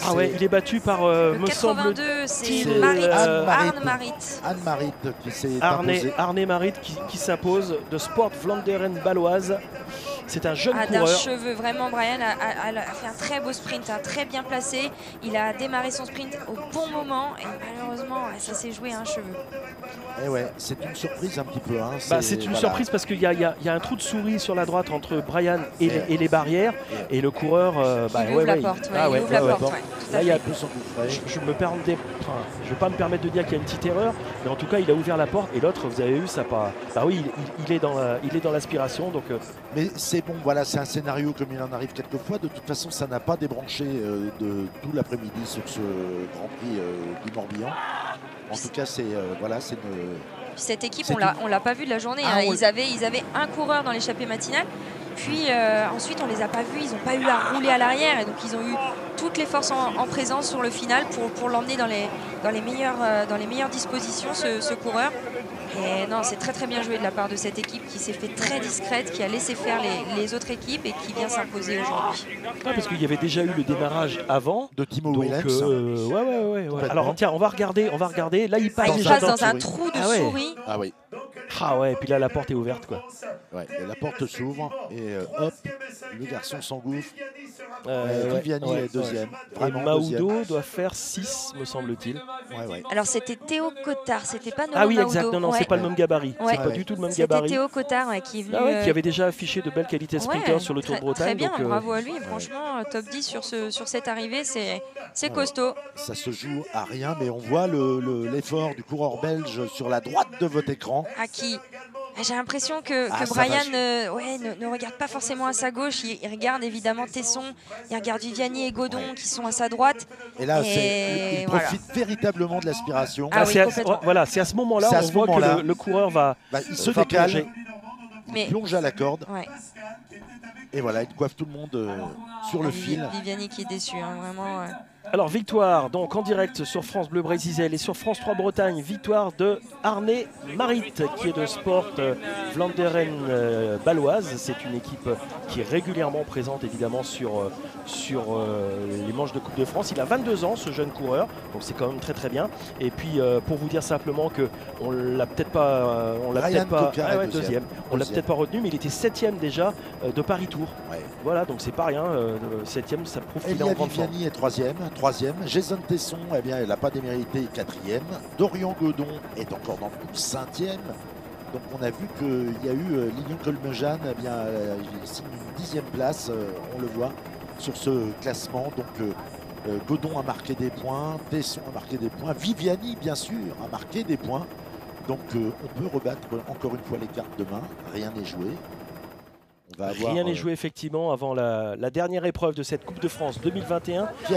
[SPEAKER 3] Ah ouais, il est battu par,
[SPEAKER 2] me semble, c'est Arne Marit.
[SPEAKER 1] Anne Marit qui s'est imposée.
[SPEAKER 3] Arne Marit qui s'impose de Sport Vlaanderen baloise. C'est un jeune coureur.
[SPEAKER 2] D'un cheveu, vraiment, Brian a fait un très beau sprint, très bien placé. Il a démarré son sprint au bon moment et malheureusement, ça s'est joué à un cheveu.
[SPEAKER 1] Et ouais, c'est une surprise un petit peu. Hein.
[SPEAKER 3] C'est une surprise parce qu'il y a un trou de souris sur la droite entre Brian et les barrières. Et le coureur...
[SPEAKER 2] il ouvre la porte. Il ouvre la porte.
[SPEAKER 3] Là, je ne vais pas me permettre de dire qu'il y a une petite erreur, mais en tout cas, il a ouvert la porte. Et l'autre, vous avez vu, ça pas... Bah oui, il est dans l'aspiration. Donc,
[SPEAKER 1] mais c'est bon, voilà, c'est un scénario comme il en arrive quelquefois. De toute façon, ça n'a pas débranché de tout l'après-midi sur ce Grand Prix du Morbihan. En tout cas, c'est
[SPEAKER 2] cette équipe, on l'a pas vu de la journée. Ils avaient un coureur dans l'échappée matinale. puis ensuite, on les a pas vus. Ils n'ont pas eu à rouler à l'arrière. Et donc, ils ont eu toutes les forces en présence sur le final pour l'emmener dans les meilleures dispositions, ce coureur. Et non, c'est très bien joué de la part de cette équipe qui s'est fait très discrète, qui a laissé faire les autres équipes et qui vient s'imposer aujourd'hui.
[SPEAKER 3] Parce qu'il y avait déjà eu le démarrage avant
[SPEAKER 1] de Timo Willems.
[SPEAKER 3] Ouais. Alors tiens, on va regarder. Là, il passe
[SPEAKER 2] dans un trou de souris.
[SPEAKER 1] Ah oui.
[SPEAKER 3] Ah ouais, et puis là, la porte est ouverte, quoi.
[SPEAKER 1] Ouais, et la porte s'ouvre et hop, le garçon s'engouffre. Viviani est deuxième.
[SPEAKER 3] Et Mahoudo doit faire 6, me semble-t-il.
[SPEAKER 1] Ouais.
[SPEAKER 2] Alors c'était Théo Cotard, c'était pas Nono
[SPEAKER 3] Ah oui,
[SPEAKER 2] Mahoudo.
[SPEAKER 3] exact. Non, c'est pas le même gabarit.
[SPEAKER 2] Ouais.
[SPEAKER 3] C'est pas du tout le même gabarit.
[SPEAKER 2] C'était Théo Cotard qui est venu.
[SPEAKER 3] Qui avait déjà affiché de belles qualités sprinter sur le Tour de Bretagne.
[SPEAKER 2] Très bien, bravo à lui. Franchement, top 10 sur cette arrivée, c'est costaud.
[SPEAKER 1] Ça se joue à rien, mais on voit l'effort du coureur belge sur la droite de votre écran.
[SPEAKER 2] À qui j'ai l'impression que Brian ne regarde pas forcément à sa gauche. Il regarde évidemment Tesson, il regarde Viviani et Godon qui sont à sa droite.
[SPEAKER 1] Et là, il profite véritablement de l'aspiration.
[SPEAKER 3] C'est à ce moment-là on voit que le coureur va
[SPEAKER 1] se décale, il plonge à la corde.
[SPEAKER 2] Ouais.
[SPEAKER 1] Et voilà, il coiffe tout le monde sur le fil.
[SPEAKER 2] Viviani qui est déçu, vraiment.
[SPEAKER 3] Alors victoire donc en direct sur France Bleu Brésil et sur France 3 Bretagne, victoire de Arne Marit qui est de Sport Vlaanderen Baloise. C'est une équipe qui est régulièrement présente évidemment sur les manches de Coupe de France. Il a 22 ans ce jeune coureur, donc c'est quand même très bien. Et puis pour vous dire simplement que on l'a peut-être pas, deuxième. On l'a peut-être pas retenu, mais il était 7e déjà de Paris Tour. Ouais. Voilà, donc c'est pas rien. 7e, ça prouve qu'il est en grande forme.
[SPEAKER 1] Viviani est 3e. Jason Tesson, elle n'a pas démérité, 4e. Dorian Godon est encore dans le coup, 5e. Donc on a vu qu'il y a eu Lilian Colmejan, il signe une 10e place, on le voit sur ce classement. Donc Godon a marqué des points, Tesson a marqué des points, Viviani bien sûr a marqué des points. Donc on peut rebattre encore une fois les cartes demain, rien n'est joué.
[SPEAKER 3] Rien n'est joué effectivement avant la dernière épreuve de cette Coupe de France 2021
[SPEAKER 1] qui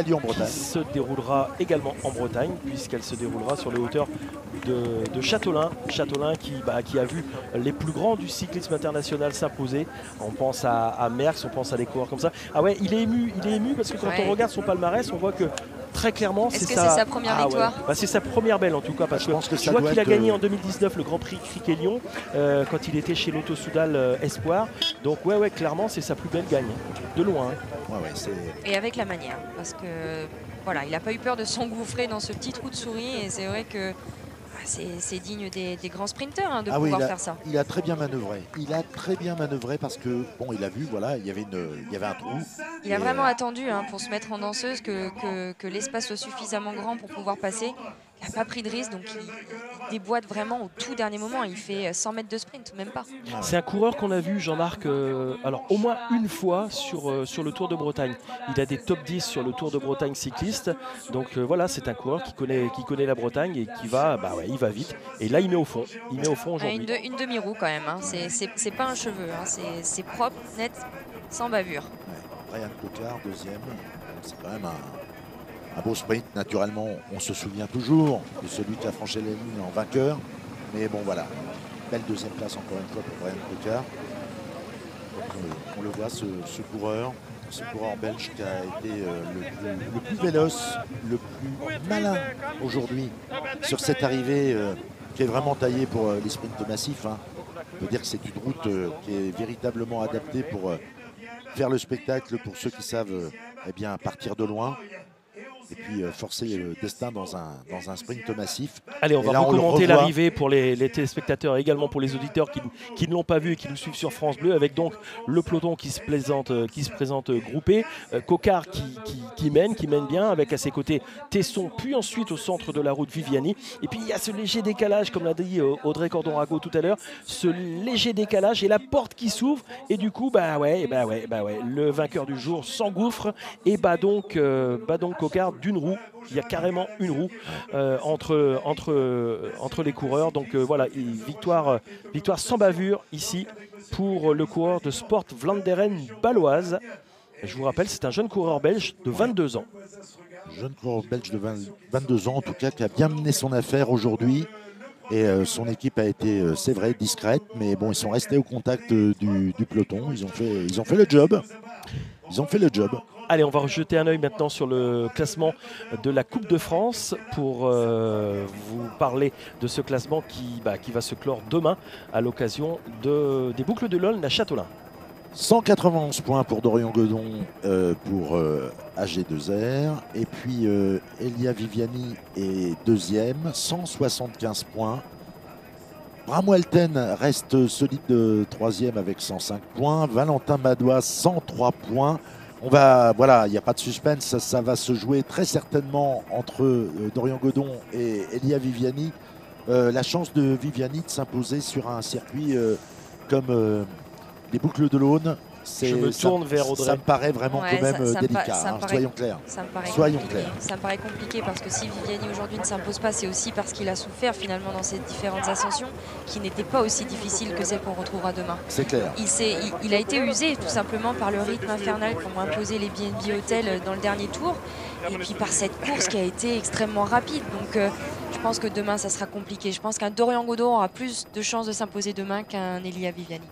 [SPEAKER 3] se déroulera également en Bretagne puisqu'elle se déroulera sur les hauteurs de Châteaulin. Châteaulin qui a vu les plus grands du cyclisme international s'imposer. On pense à Merckx, on pense à des coureurs comme ça. Ah ouais, il est ému parce que quand on regarde son palmarès, on voit que très clairement,
[SPEAKER 2] c'est sa première victoire.
[SPEAKER 3] C'est sa première belle en tout cas, parce que je vois qu'il a gagné en 2019 le Grand Prix Criquet-Lyon quand il était chez Lotto Soudal Espoir. Donc clairement c'est sa plus belle gagne, de loin.
[SPEAKER 2] Et avec la manière, parce que voilà, il n'a pas eu peur de s'engouffrer dans ce petit trou de souris et c'est vrai que c'est digne des grands sprinteurs de pouvoir faire ça.
[SPEAKER 1] Il a très bien manœuvré. Parce que il a vu, il y avait un trou.
[SPEAKER 2] Il a vraiment attendu pour se mettre en danseuse que l'espace soit suffisamment grand pour pouvoir passer. Il n'a pas pris de risque, donc il déboîte vraiment au tout dernier moment. Il fait 100 mètres de sprint, même pas.
[SPEAKER 3] C'est un coureur qu'on a vu, Jean-Marc, au moins une fois sur le Tour de Bretagne. Il a des top 10 sur le Tour de Bretagne cycliste. Donc c'est un coureur qui connaît la Bretagne et qui va, il va vite. Et là, il met au fond. Aujourd'hui.
[SPEAKER 2] Une demi-roue quand même. C'est pas un cheveu. C'est propre, net, sans bavure.
[SPEAKER 1] Brian Cocard, deuxième. C'est quand même un beau sprint, naturellement, on se souvient toujours de celui qui a franchi la ligne en vainqueur. Mais bon, voilà, belle deuxième place encore une fois pour Brian Cocard. On le voit, ce coureur belge qui a été le plus véloce, le plus malin aujourd'hui sur cette arrivée qui est vraiment taillée pour les sprints massifs. On peut dire que c'est une route qui est véritablement adaptée pour faire le spectacle pour ceux qui savent partir de loin. Et puis forcer le destin dans un sprint massif.
[SPEAKER 3] Allez, on va recommander l'arrivée pour les téléspectateurs et également pour les auditeurs qui ne l'ont pas vu et qui nous suivent sur France Bleu, avec donc le peloton qui se présente groupé. Cocard qui mène bien, avec à ses côtés Tesson, puis ensuite au centre de la route Viviani. Et puis il y a ce léger décalage, comme l'a dit Audrey Cordon-Rago tout à l'heure, ce léger décalage et la porte qui s'ouvre. Et du coup, le vainqueur du jour s'engouffre et bat donc Cocard d'une roue. Il y a carrément une roue entre les coureurs. Donc victoire sans bavure ici pour le coureur de Sport Vlaanderen Baloise. Je vous rappelle, c'est un jeune coureur belge de 22 ans.
[SPEAKER 1] Jeune coureur belge de 22 ans, en tout cas, qui a bien mené son affaire aujourd'hui. Et son équipe a été, c'est vrai, discrète, mais bon, ils sont restés au contact du peloton. Ils ont fait le job. Ils ont fait le job.
[SPEAKER 3] Allez, on va jeter un œil maintenant sur le classement de la Coupe de France pour vous parler de ce classement qui va se clore demain à l'occasion des boucles de l'Aulne à Châteaulin.
[SPEAKER 1] 191 points pour Dorian Godon pour AG2R. Et puis Elia Viviani est deuxième, 175 points. Bramwelten reste solide troisième avec 105 points. Valentin Madois, 103 points. Voilà, il n'y a pas de suspense. Ça va se jouer très certainement entre Dorian Godon et Elia Viviani. La chance de Viviani de s'imposer sur un circuit comme les boucles de l'Aulne,
[SPEAKER 3] je me tourne vers Audrey.
[SPEAKER 1] Ça me paraît vraiment quand même délicat. Soyons clairs.
[SPEAKER 2] Ça me paraît compliqué parce que si Viviani aujourd'hui ne s'impose pas, c'est aussi parce qu'il a souffert finalement dans ces différentes ascensions qui n'étaient pas aussi difficiles que celles qu'on retrouvera demain.
[SPEAKER 1] C'est clair.
[SPEAKER 2] Il a été usé tout simplement par le rythme infernal qu'ont imposé les BNB Hotels dans le dernier tour et puis par cette course qui a été extrêmement rapide. Donc je pense que demain ça sera compliqué. Je pense qu'un Dorian Godon aura plus de chances de s'imposer demain qu'un Elia Viviani.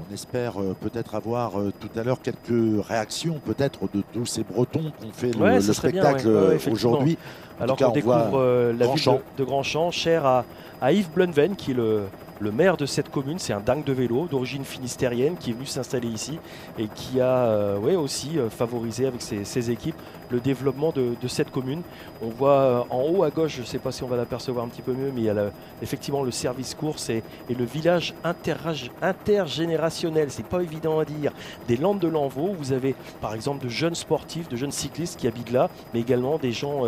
[SPEAKER 1] On espère peut-être avoir tout à l'heure quelques réactions peut-être de tous ces Bretons qui ont fait le spectacle aujourd'hui.
[SPEAKER 3] Alors qu'on découvre la ville de Grandchamp, chère à Yves Blunven, qui est le maire de cette commune. C'est un dingue de vélo d'origine finistérienne qui est venu s'installer ici et qui a aussi favorisé avec ses équipes le développement de cette commune. On voit en haut à gauche, je ne sais pas si on va l'apercevoir un petit peu mieux, mais il y a effectivement le service course et le village intergénérationnel. C'est pas évident à dire. Des Landes de Lanvaux, vous avez par exemple de jeunes sportifs, de jeunes cyclistes qui habitent là, mais également des gens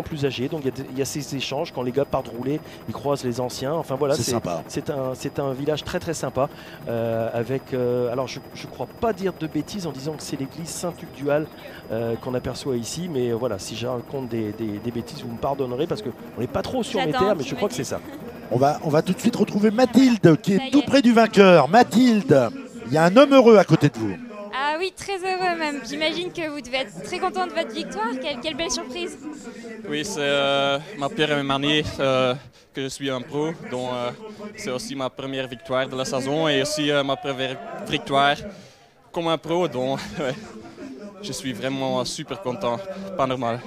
[SPEAKER 3] plus âgés. Donc il y a ces échanges. Quand les gars partent rouler, ils croisent les anciens. Enfin voilà,
[SPEAKER 1] c'est sympa.
[SPEAKER 3] C'est un village très très sympa avec. Alors je ne crois pas dire de bêtises en disant que c'est l'église Saint-Hugues-du-Hal qu'on aperçoit ici, mais voilà, si je raconte des bêtises, vous me pardonnerez parce qu'on n'est pas trop sur mes terres, mais je crois que c'est ça.
[SPEAKER 1] On va tout de suite retrouver Mathilde qui est tout près du vainqueur. Mathilde, il y a un homme heureux à côté de vous.
[SPEAKER 6] Ah oui, très heureux même. J'imagine que vous devez être très content de votre victoire. Quelle belle surprise.
[SPEAKER 14] Oui, c'est ma première année que je suis un pro, donc c'est aussi ma première victoire de la saison et aussi ma première victoire comme un pro, donc je suis vraiment super content, pas normal.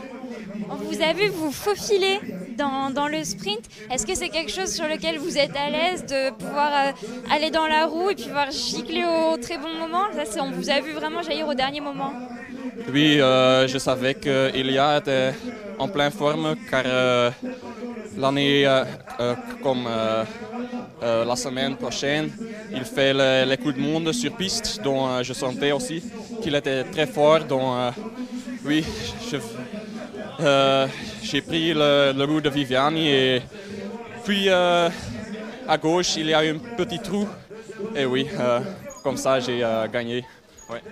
[SPEAKER 6] On vous a vu vous faufiler dans le sprint. Est-ce que c'est quelque chose sur lequel vous êtes à l'aise de pouvoir aller dans la roue et puis pouvoir gicler au très bon moment? Ça, on vous a vu vraiment jaillir au dernier moment.
[SPEAKER 14] Oui, je savais qu'Elia était en pleine forme car l'année comme la semaine prochaine, il fait les coups de monde sur piste, donc je sentais aussi qu'il était très fort. Donc oui, j'ai pris le bout de Viviani et puis à gauche il y a un petit trou et oui, comme ça j'ai gagné. Ouais.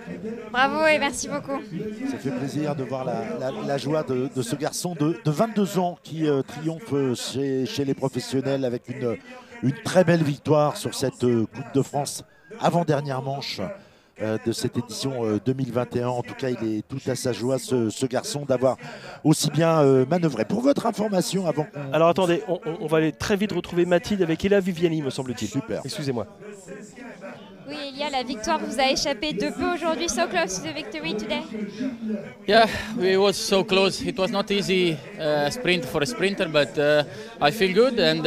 [SPEAKER 6] Bravo et merci beaucoup.
[SPEAKER 1] Ça fait plaisir de voir la joie de ce garçon de 22 ans qui triomphe chez les professionnels avec une très belle victoire sur cette Coupe de France avant-dernière manche de cette édition 2021. En tout cas, il est tout à sa joie, ce garçon, d'avoir aussi bien manœuvré. Pour votre information, avant qu'on...
[SPEAKER 3] Alors attendez, on va aller très vite retrouver Mathilde avec Elia Viviani, me semble-t-il.
[SPEAKER 1] Super.
[SPEAKER 3] Excusez-moi.
[SPEAKER 6] Oui, Elia, la victoire vous a échappé de peu aujourd'hui. So close to the victory today.
[SPEAKER 13] Yeah, it was so close. It was not easy sprint for a sprinter, but I feel good. And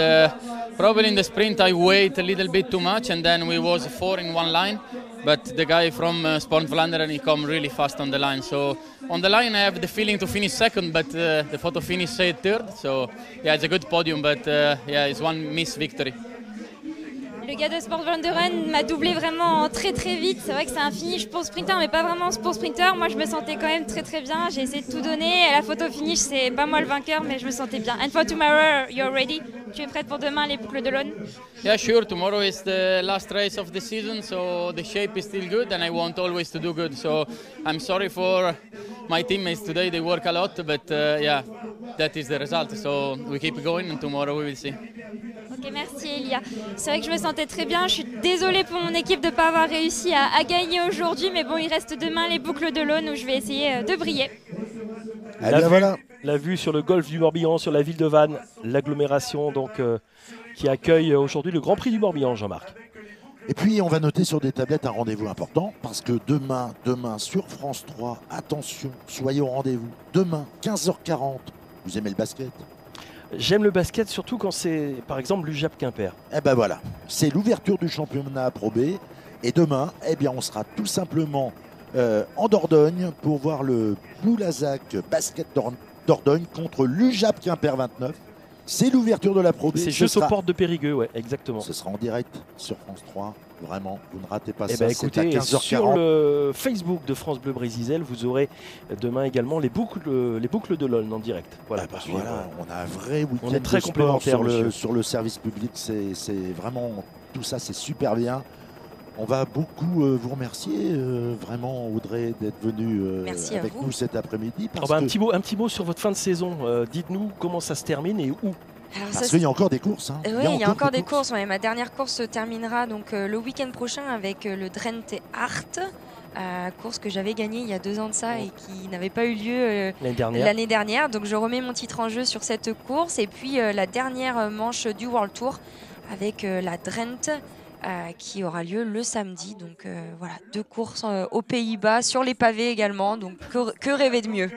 [SPEAKER 13] probably in the sprint I wait a little bit too much, and then we was 4 in one line. But the guy from Sport-Vlaanderen, he come really fast on the line. So on the line I have the feeling to finish second, but the photo finish said third. So yeah, it's a good podium, but yeah, it's one miss victory.
[SPEAKER 6] Le gars de Sport-Vlaanderen m'a doublé vraiment très très vite. C'est vrai que c'est un finish pour sprinter, mais pas vraiment pour sprinter. Moi, je me sentais quand même très très bien. J'ai essayé de tout donner. À la photo finish, c'est pas moi le vainqueur, mais je me sentais bien. And for tomorrow, you're ready? Tu es prête pour demain, les boucles de l'Aulne?
[SPEAKER 13] Yeah, sure. Tomorrow is the last race of the season, so the shape is still good, and I want always to do good. So I'm sorry for my teammates today. They work a lot, but yeah, that is the result. So we keep going, and tomorrow we will see.
[SPEAKER 6] Ok, merci Elia. C'est vrai que je me sentais très bien. Je suis désolée pour mon équipe de ne pas avoir réussi à gagner aujourd'hui, mais bon, il reste demain les boucles de l'Aulne où je vais essayer de briller.
[SPEAKER 3] La vue sur le golfe du Morbihan, sur la ville de Vannes, l'agglomération donc qui accueille aujourd'hui le Grand Prix du Morbihan, Jean-Marc.
[SPEAKER 1] Et puis on va noter sur des tablettes un rendez-vous important parce que demain sur France 3, attention, soyez au rendez-vous. Demain, 15h40, vous aimez le basket?
[SPEAKER 3] J'aime le basket surtout quand c'est par exemple l'UJAP Quimper.
[SPEAKER 1] Eh ben voilà, c'est l'ouverture du championnat Pro B. Et demain, eh bien, on sera tout simplement en Dordogne pour voir le Boulazac Basket Dordogne contre l'UJAP Quimper 29. C'est l'ouverture de la Pro B.
[SPEAKER 3] C'est juste aux portes de Périgueux, ouais, exactement.
[SPEAKER 1] Ce sera en direct sur France 3. Vraiment, vous ne ratez pas ça.
[SPEAKER 3] Ben écoutez,
[SPEAKER 1] à 15h40.
[SPEAKER 3] sur le Facebook de France Bleu Brésil, vous aurez demain également les boucles de l'Aulne en direct. Voilà,
[SPEAKER 1] voilà, on a un vrai week-end
[SPEAKER 3] on est très
[SPEAKER 1] de sport
[SPEAKER 3] complémentaires
[SPEAKER 1] sur le service public. C'est vraiment, tout ça, c'est super bien. On va beaucoup vous remercier, vraiment, Audrey, d'être venue avec nous cet après-midi.
[SPEAKER 3] Un petit mot sur votre fin de saison. Dites-nous comment ça se termine et où.
[SPEAKER 1] Parce qu'il y a encore des courses. Hein.
[SPEAKER 2] Oui, il y a encore des courses. Ouais, ma dernière course se terminera donc, le week-end prochain avec le Drenthe Art. Course que j'avais gagnée il y a 2 ans de ça et qui n'avait pas eu lieu l'année dernière. Donc je remets mon titre en jeu sur cette course. Et puis la dernière manche du World Tour avec la Drenthe. Qui aura lieu le samedi. Donc voilà, 2 courses aux Pays-Bas, sur les pavés également. Donc que rêver de mieux?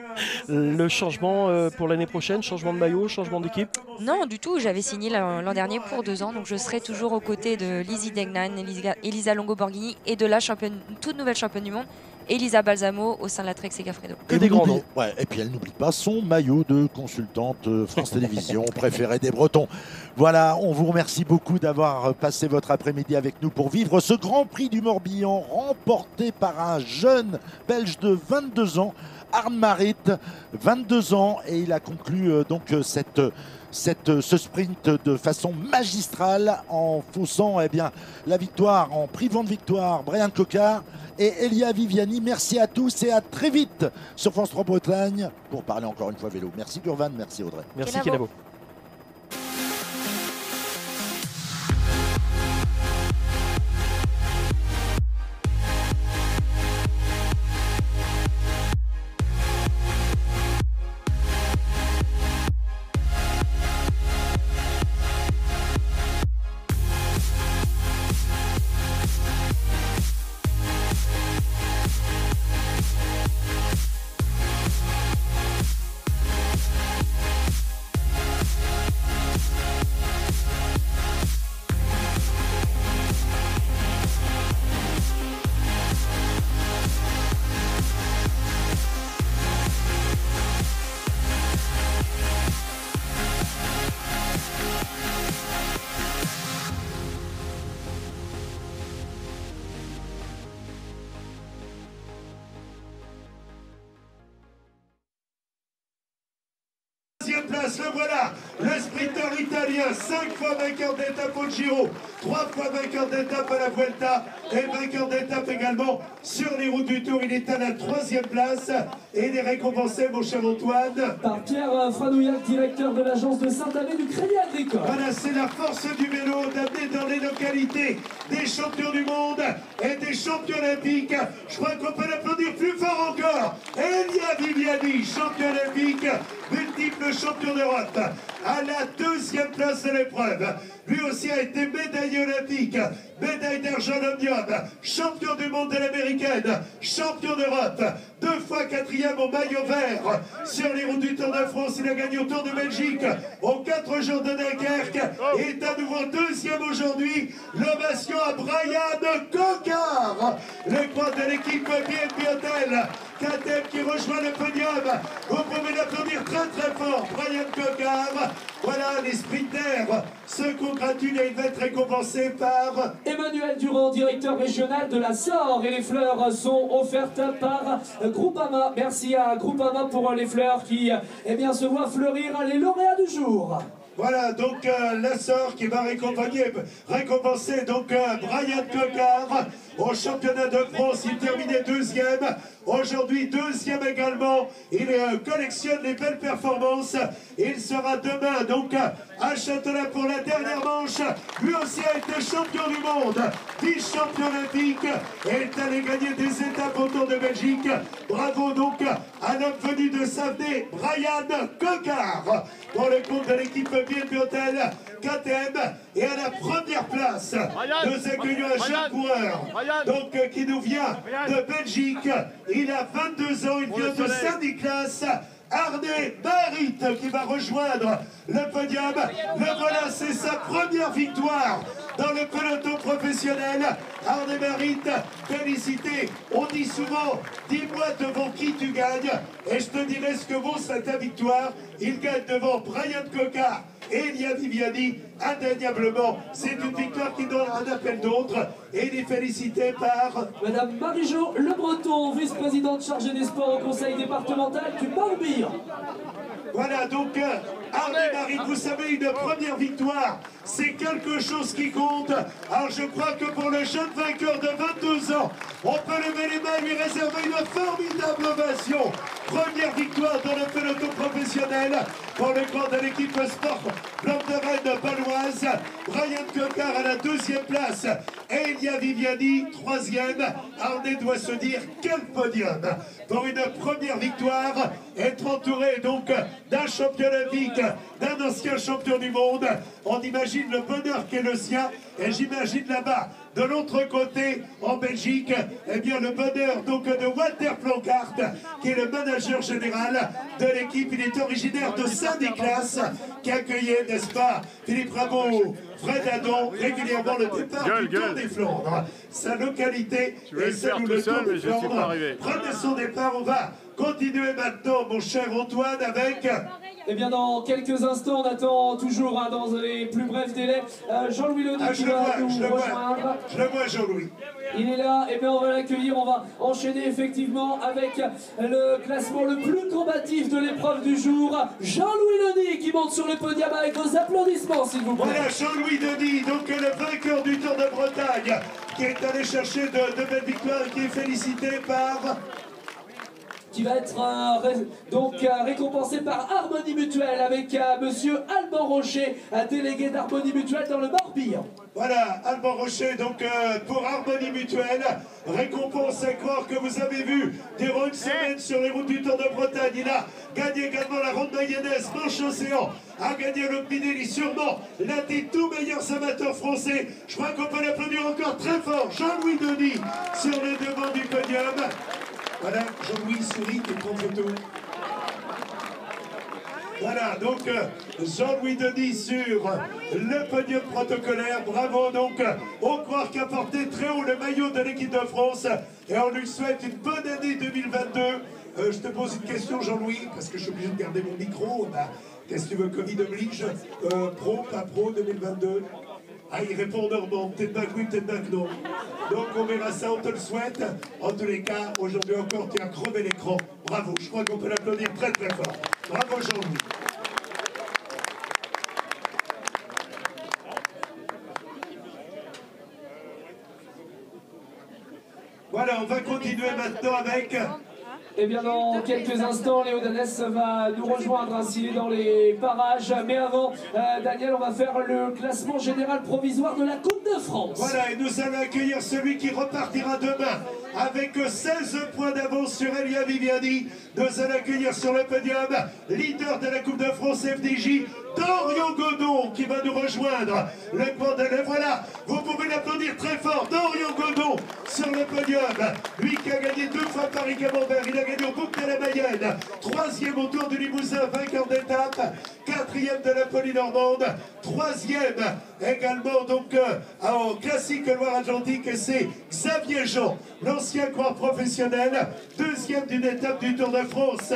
[SPEAKER 3] Le changement pour l'année prochaine, changement de maillot, changement d'équipe?
[SPEAKER 2] Non, du tout. J'avais signé l'an dernier pour 2 ans. Donc je serai toujours aux côtés de Lizzie Deignan, Elisa Longo-Borghini et de la toute nouvelle championne du monde, Elisa Balsamo, au sein de la Trek Segafredo.
[SPEAKER 1] Et des grands noms. Ouais, et puis elle n'oublie pas son maillot de consultante France Télévisions préférée des Bretons. Voilà, on vous remercie beaucoup d'avoir passé votre après-midi avec nous pour vivre ce Grand Prix du Morbihan remporté par un jeune Belge de 22 ans, Arne Marit, 22 ans, et il a conclu ce sprint de façon magistrale en faussant la victoire, en privant de victoire Brian Coquard et Elia Viviani. Merci à tous et à très vite sur France 3 Bretagne pour parler encore une fois vélo. Merci Gurvan, merci Audrey.
[SPEAKER 3] Merci Kenavo.
[SPEAKER 15] Place, le voilà, le sprinter italien, 5 fois vainqueur d'étape au Giro, 3 fois vainqueur d'étape à la Vuelta et vainqueur d'étape également sur les routes du Tour. Il est à la 3e place et il est récompensé, mon cher Antoine,
[SPEAKER 16] par Pierre Franouillac, directeur de l'agence de Saint-Amé du Crédit Agricole.
[SPEAKER 15] Voilà, c'est la force du vélo d'amener dans les localités des champions du monde et des champions olympiques. Je crois qu'on peut l'applaudir plus fort encore. Elia Viviani, champion olympique, multiple champion d'Europe, à la 2e place de l'épreuve. Lui aussi a été médaillé olympique, médaille d'argent l'omnium, champion du monde de l'américaine, champion d'Europe, 2 fois 4e au maillot vert sur les routes du Tour de France. Il a gagné au Tour de Belgique aux 4 jours de Dunkerque et est à nouveau 2e aujourd'hui. L'ovation à Brian Coquard, le croix de l'équipe BNP Hotel KTM qui rejoint le podium. Vous pouvez l'applaudir très très fort, Brian Coquard. Voilà, les sprinters se congratulent et il va être récompensé par
[SPEAKER 16] Emmanuel Durand, directeur régional de la Sor. Et les fleurs sont offertes par Groupama. Merci à Groupama pour les fleurs qui se voient fleurir les lauréats du jour.
[SPEAKER 15] Voilà, donc la Sor qui va récompenser donc Brian Coquard. au championnat de France. Il terminait deuxième. Aujourd'hui, deuxième également. Il collectionne les belles performances. Il sera demain donc à Châtelet pour la dernière manche. Lui aussi a été champion du monde, vice-champion olympique, et est allé gagner des étapes au Tour de Belgique. Bravo donc à l'homme venu de Savenay, Brian Cocard, pour le compte de l'équipe BNP Hotel KTM. Et à la première place, nous accueillons un jeune coureur donc, qui nous vient de Belgique. Il a 22 ans, il vient de Saint-Nicolas. Arnaud Marit qui va rejoindre le podium. Le voilà, c'est sa première victoire dans le peloton professionnel. Arnaud Marit, félicité. On dit souvent, dis-moi devant qui tu gagnes, et je te dirai ce que vaut ta victoire. Il gagne devant Brian Cocard et Elia Viviani. Indéniablement, c'est une victoire qui donne un appel d'autres, et il est félicité par
[SPEAKER 16] Madame Marie-Jo Le Breton, vice-présidente chargée des sports au conseil départemental du Morbihan.
[SPEAKER 15] Voilà, donc Arnaud Marit, vous savez, une première victoire, c'est quelque chose qui compte. Alors je crois que pour le jeune vainqueur de 22 ans, on peut lever les mains et lui réserver une formidable ovation. Première victoire dans le peloton professionnel pour le camp de l'équipe sport Blanc de Rennes baloise. Brian Cocard à la deuxième place. Elia Viviani, troisième. Arnaud doit se dire quel podium pour une première victoire. Être entouré donc d'un champion olympique, d'un ancien champion du monde. On imagine le bonheur qu'est le sien. Et j'imagine là-bas, de l'autre côté, en Belgique, eh bien le bonheur donc de Walter Plancart, qui est le manager général de l'équipe. Il est originaire de Saint-Nicolas, qui accueillait, n'est-ce pas, Philippe Rameau, Fred Adon, régulièrement le départ du Tour des Flandres. Sa localité, et celle où le Tour des Flandres prenait son départ. On va continuer maintenant, mon cher Antoine, avec...
[SPEAKER 16] Eh bien, dans quelques instants, on attend toujours, hein, dans les plus brefs délais, Jean-Louis Launay qui va nous rejoindre.
[SPEAKER 15] Je le vois, Jean-Louis.
[SPEAKER 16] Il est là, et bien on va l'accueillir, on va enchaîner effectivement avec le classement le plus combatif de l'épreuve du jour. Jean-Louis Launay qui monte sur le podium avec vos applaudissements, s'il vous plaît.
[SPEAKER 15] Voilà, Jean-Louis Denis, donc le vainqueur du Tour de Bretagne, qui est allé chercher de belles victoires et qui est félicité par...
[SPEAKER 16] qui va être récompensé par Harmonie Mutuelle avec monsieur Alban Rocher, un délégué d'Harmonie Mutuelle dans le Morbihan.
[SPEAKER 15] Voilà, Alban Rocher, donc pour Harmonie Mutuelle, récompense à croire que vous avez vu durant une semaine sur les routes du Tour de Bretagne. Il a gagné également la Ronde Mayonnaise, Manche-Océan, a gagné le Pinelli, sûrement l'un des tout meilleurs amateurs français. Je crois qu'on peut l'applaudir encore très fort. Jean-Louis Denis sur les devants du podium. Voilà, Jean-Louis sourit et prend photo. Voilà, donc Jean-Louis Denis sur le podium protocolaire. Bravo donc au croire qu'a porté très haut le maillot de l'équipe de France. Et on lui souhaite une bonne année 2022. Je te pose une question, Jean-Louis, parce que je suis obligé de garder mon micro. Bah, qu'est-ce que tu veux, Covid oblige? Pro, pas pro 2022? Ah, il répond normand, peut-être pas que oui, peut-être pas que non. Donc on verra ça, on te le souhaite. En tous les cas, aujourd'hui encore, tu as crevé l'écran. Bravo, je crois qu'on peut l'applaudir très très fort. Bravo Jean-Louis. Voilà, on va continuer maintenant avec...
[SPEAKER 16] Eh bien, dans quelques instants, Léo Danès va nous rejoindre, hein, s'il est dans les parages. Mais avant, Daniel, on va faire le classement général provisoire de la Coupe de France.
[SPEAKER 15] Voilà, et nous allons accueillir celui qui repartira demain avec 16 points d'avance sur Elia Viviani. Nous allons accueillir sur le podium, leader de la Coupe de France FDJ, Dorian Godon, qui va nous rejoindre. Le pandémie, voilà, vous pouvez l'applaudir très fort. Dorian Godon sur le podium. Lui qui a gagné 2 fois Paris-Camembert, il a gagné au Boucle de la Mayenne, 3e au Tour du Limousin, vainqueur d'étape, 4e de la Polynormande, 3e également donc en classique Loire-Atlantique, et c'est Xavier Jean, l'ancien coureur professionnel, 2e d'une étape du Tour de France.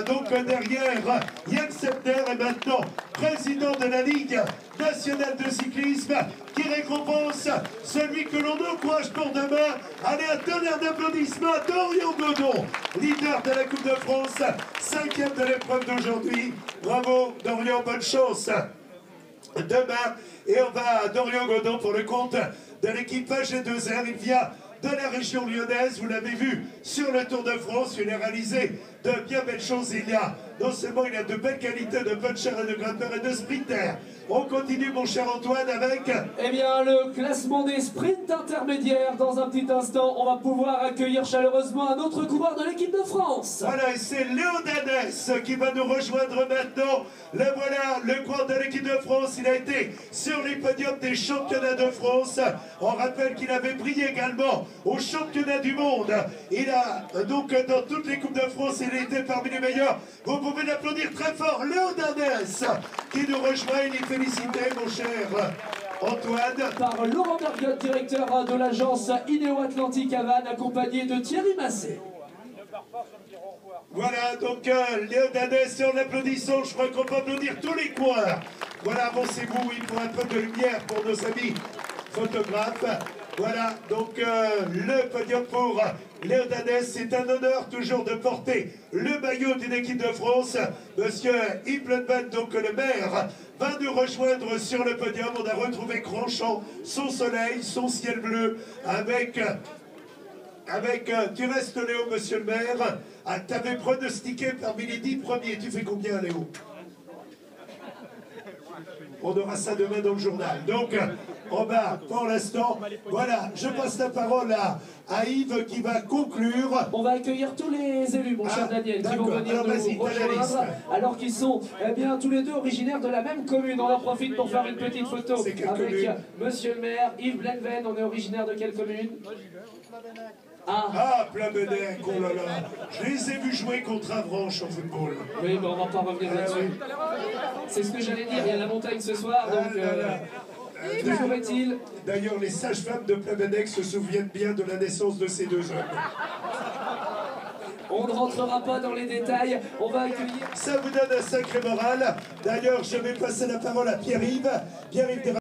[SPEAKER 15] Donc derrière Yann Sepner est maintenant président de la Ligue nationale de cyclisme, qui récompense celui que l'on encourage pour demain. Allez, un tonnerre d'applaudissements à Dorian Godon, leader de la Coupe de France, 5e de l'épreuve d'aujourd'hui. Bravo Dorian, bonne chance demain. Et on va à Dorian Godon pour le compte de l'équipe AG2R. Il vient de la région lyonnaise, vous l'avez vu sur le Tour de France, il a réalisé de bien belles choses. Non seulement il a de belles qualités de puncher et de grimpeur et de sprinter. On continue mon cher Antoine avec...
[SPEAKER 16] Eh bien le classement des sprints intermédiaires. Dans un petit instant, on va pouvoir accueillir chaleureusement un autre coureur de l'équipe de France.
[SPEAKER 15] Voilà, et c'est Léo Danès qui va nous rejoindre maintenant. Le voilà, le coureur de l'équipe de France. Il a été sur les podiums des championnats de France. On rappelle qu'il avait brillé également au championnat du monde. Il a donc dans toutes les coupes de France, il a été parmi les meilleurs. Vous pouvez l'applaudir très fort, Léo Danès qui nous rejoint. Il est félicité, mon cher Antoine.
[SPEAKER 16] Par Laurent Bergotte, directeur de l'agence Ineo Atlantique à Vannes, accompagné de Thierry Massé.
[SPEAKER 15] Voilà, donc Léo Danès, et en applaudissant, je crois qu'on peut applaudir tous les coureurs. Voilà, avancez-vous, il faut un peu de lumière pour nos amis photographes. Voilà, donc le podium pour Léo Danès. C'est un honneur toujours de porter le maillot d'une équipe de France. Monsieur Yves Blenven, donc le maire, va nous rejoindre sur le podium. On a retrouvé Cronchamp, son soleil, son ciel bleu, avec tu restes Léo, monsieur le maire. Ah, tu avais pronostiqué parmi les 10 premiers. Tu fais combien, Léo? On aura ça demain dans le journal. Donc, en bas, pour l'instant, voilà, je passe la parole à Yves qui va conclure.
[SPEAKER 16] On va accueillir tous les élus, mon cher Daniel, qui vont venir nous rejoindre, alors qu'ils sont bien tous les deux originaires de la même commune. On en profite pour faire une petite photo avec monsieur le maire, Yves Blenven. On est originaire de quelle commune?
[SPEAKER 15] Plabennec, oh là là. Je les ai vus jouer contre Avranches en football.
[SPEAKER 16] Oui, mais on va pas revenir là-dessus. C'est ce que j'allais dire, il y a la montagne ce soir, donc... toujours est-il...
[SPEAKER 15] D'ailleurs, les sages-femmes de Plabennec se souviennent bien de la naissance de ces deux hommes.
[SPEAKER 16] On ne rentrera pas dans les détails, on va accueillir...
[SPEAKER 15] Ça vous donne un sacré moral. D'ailleurs, je vais passer la parole à Pierre-Yves. Pierre-Yves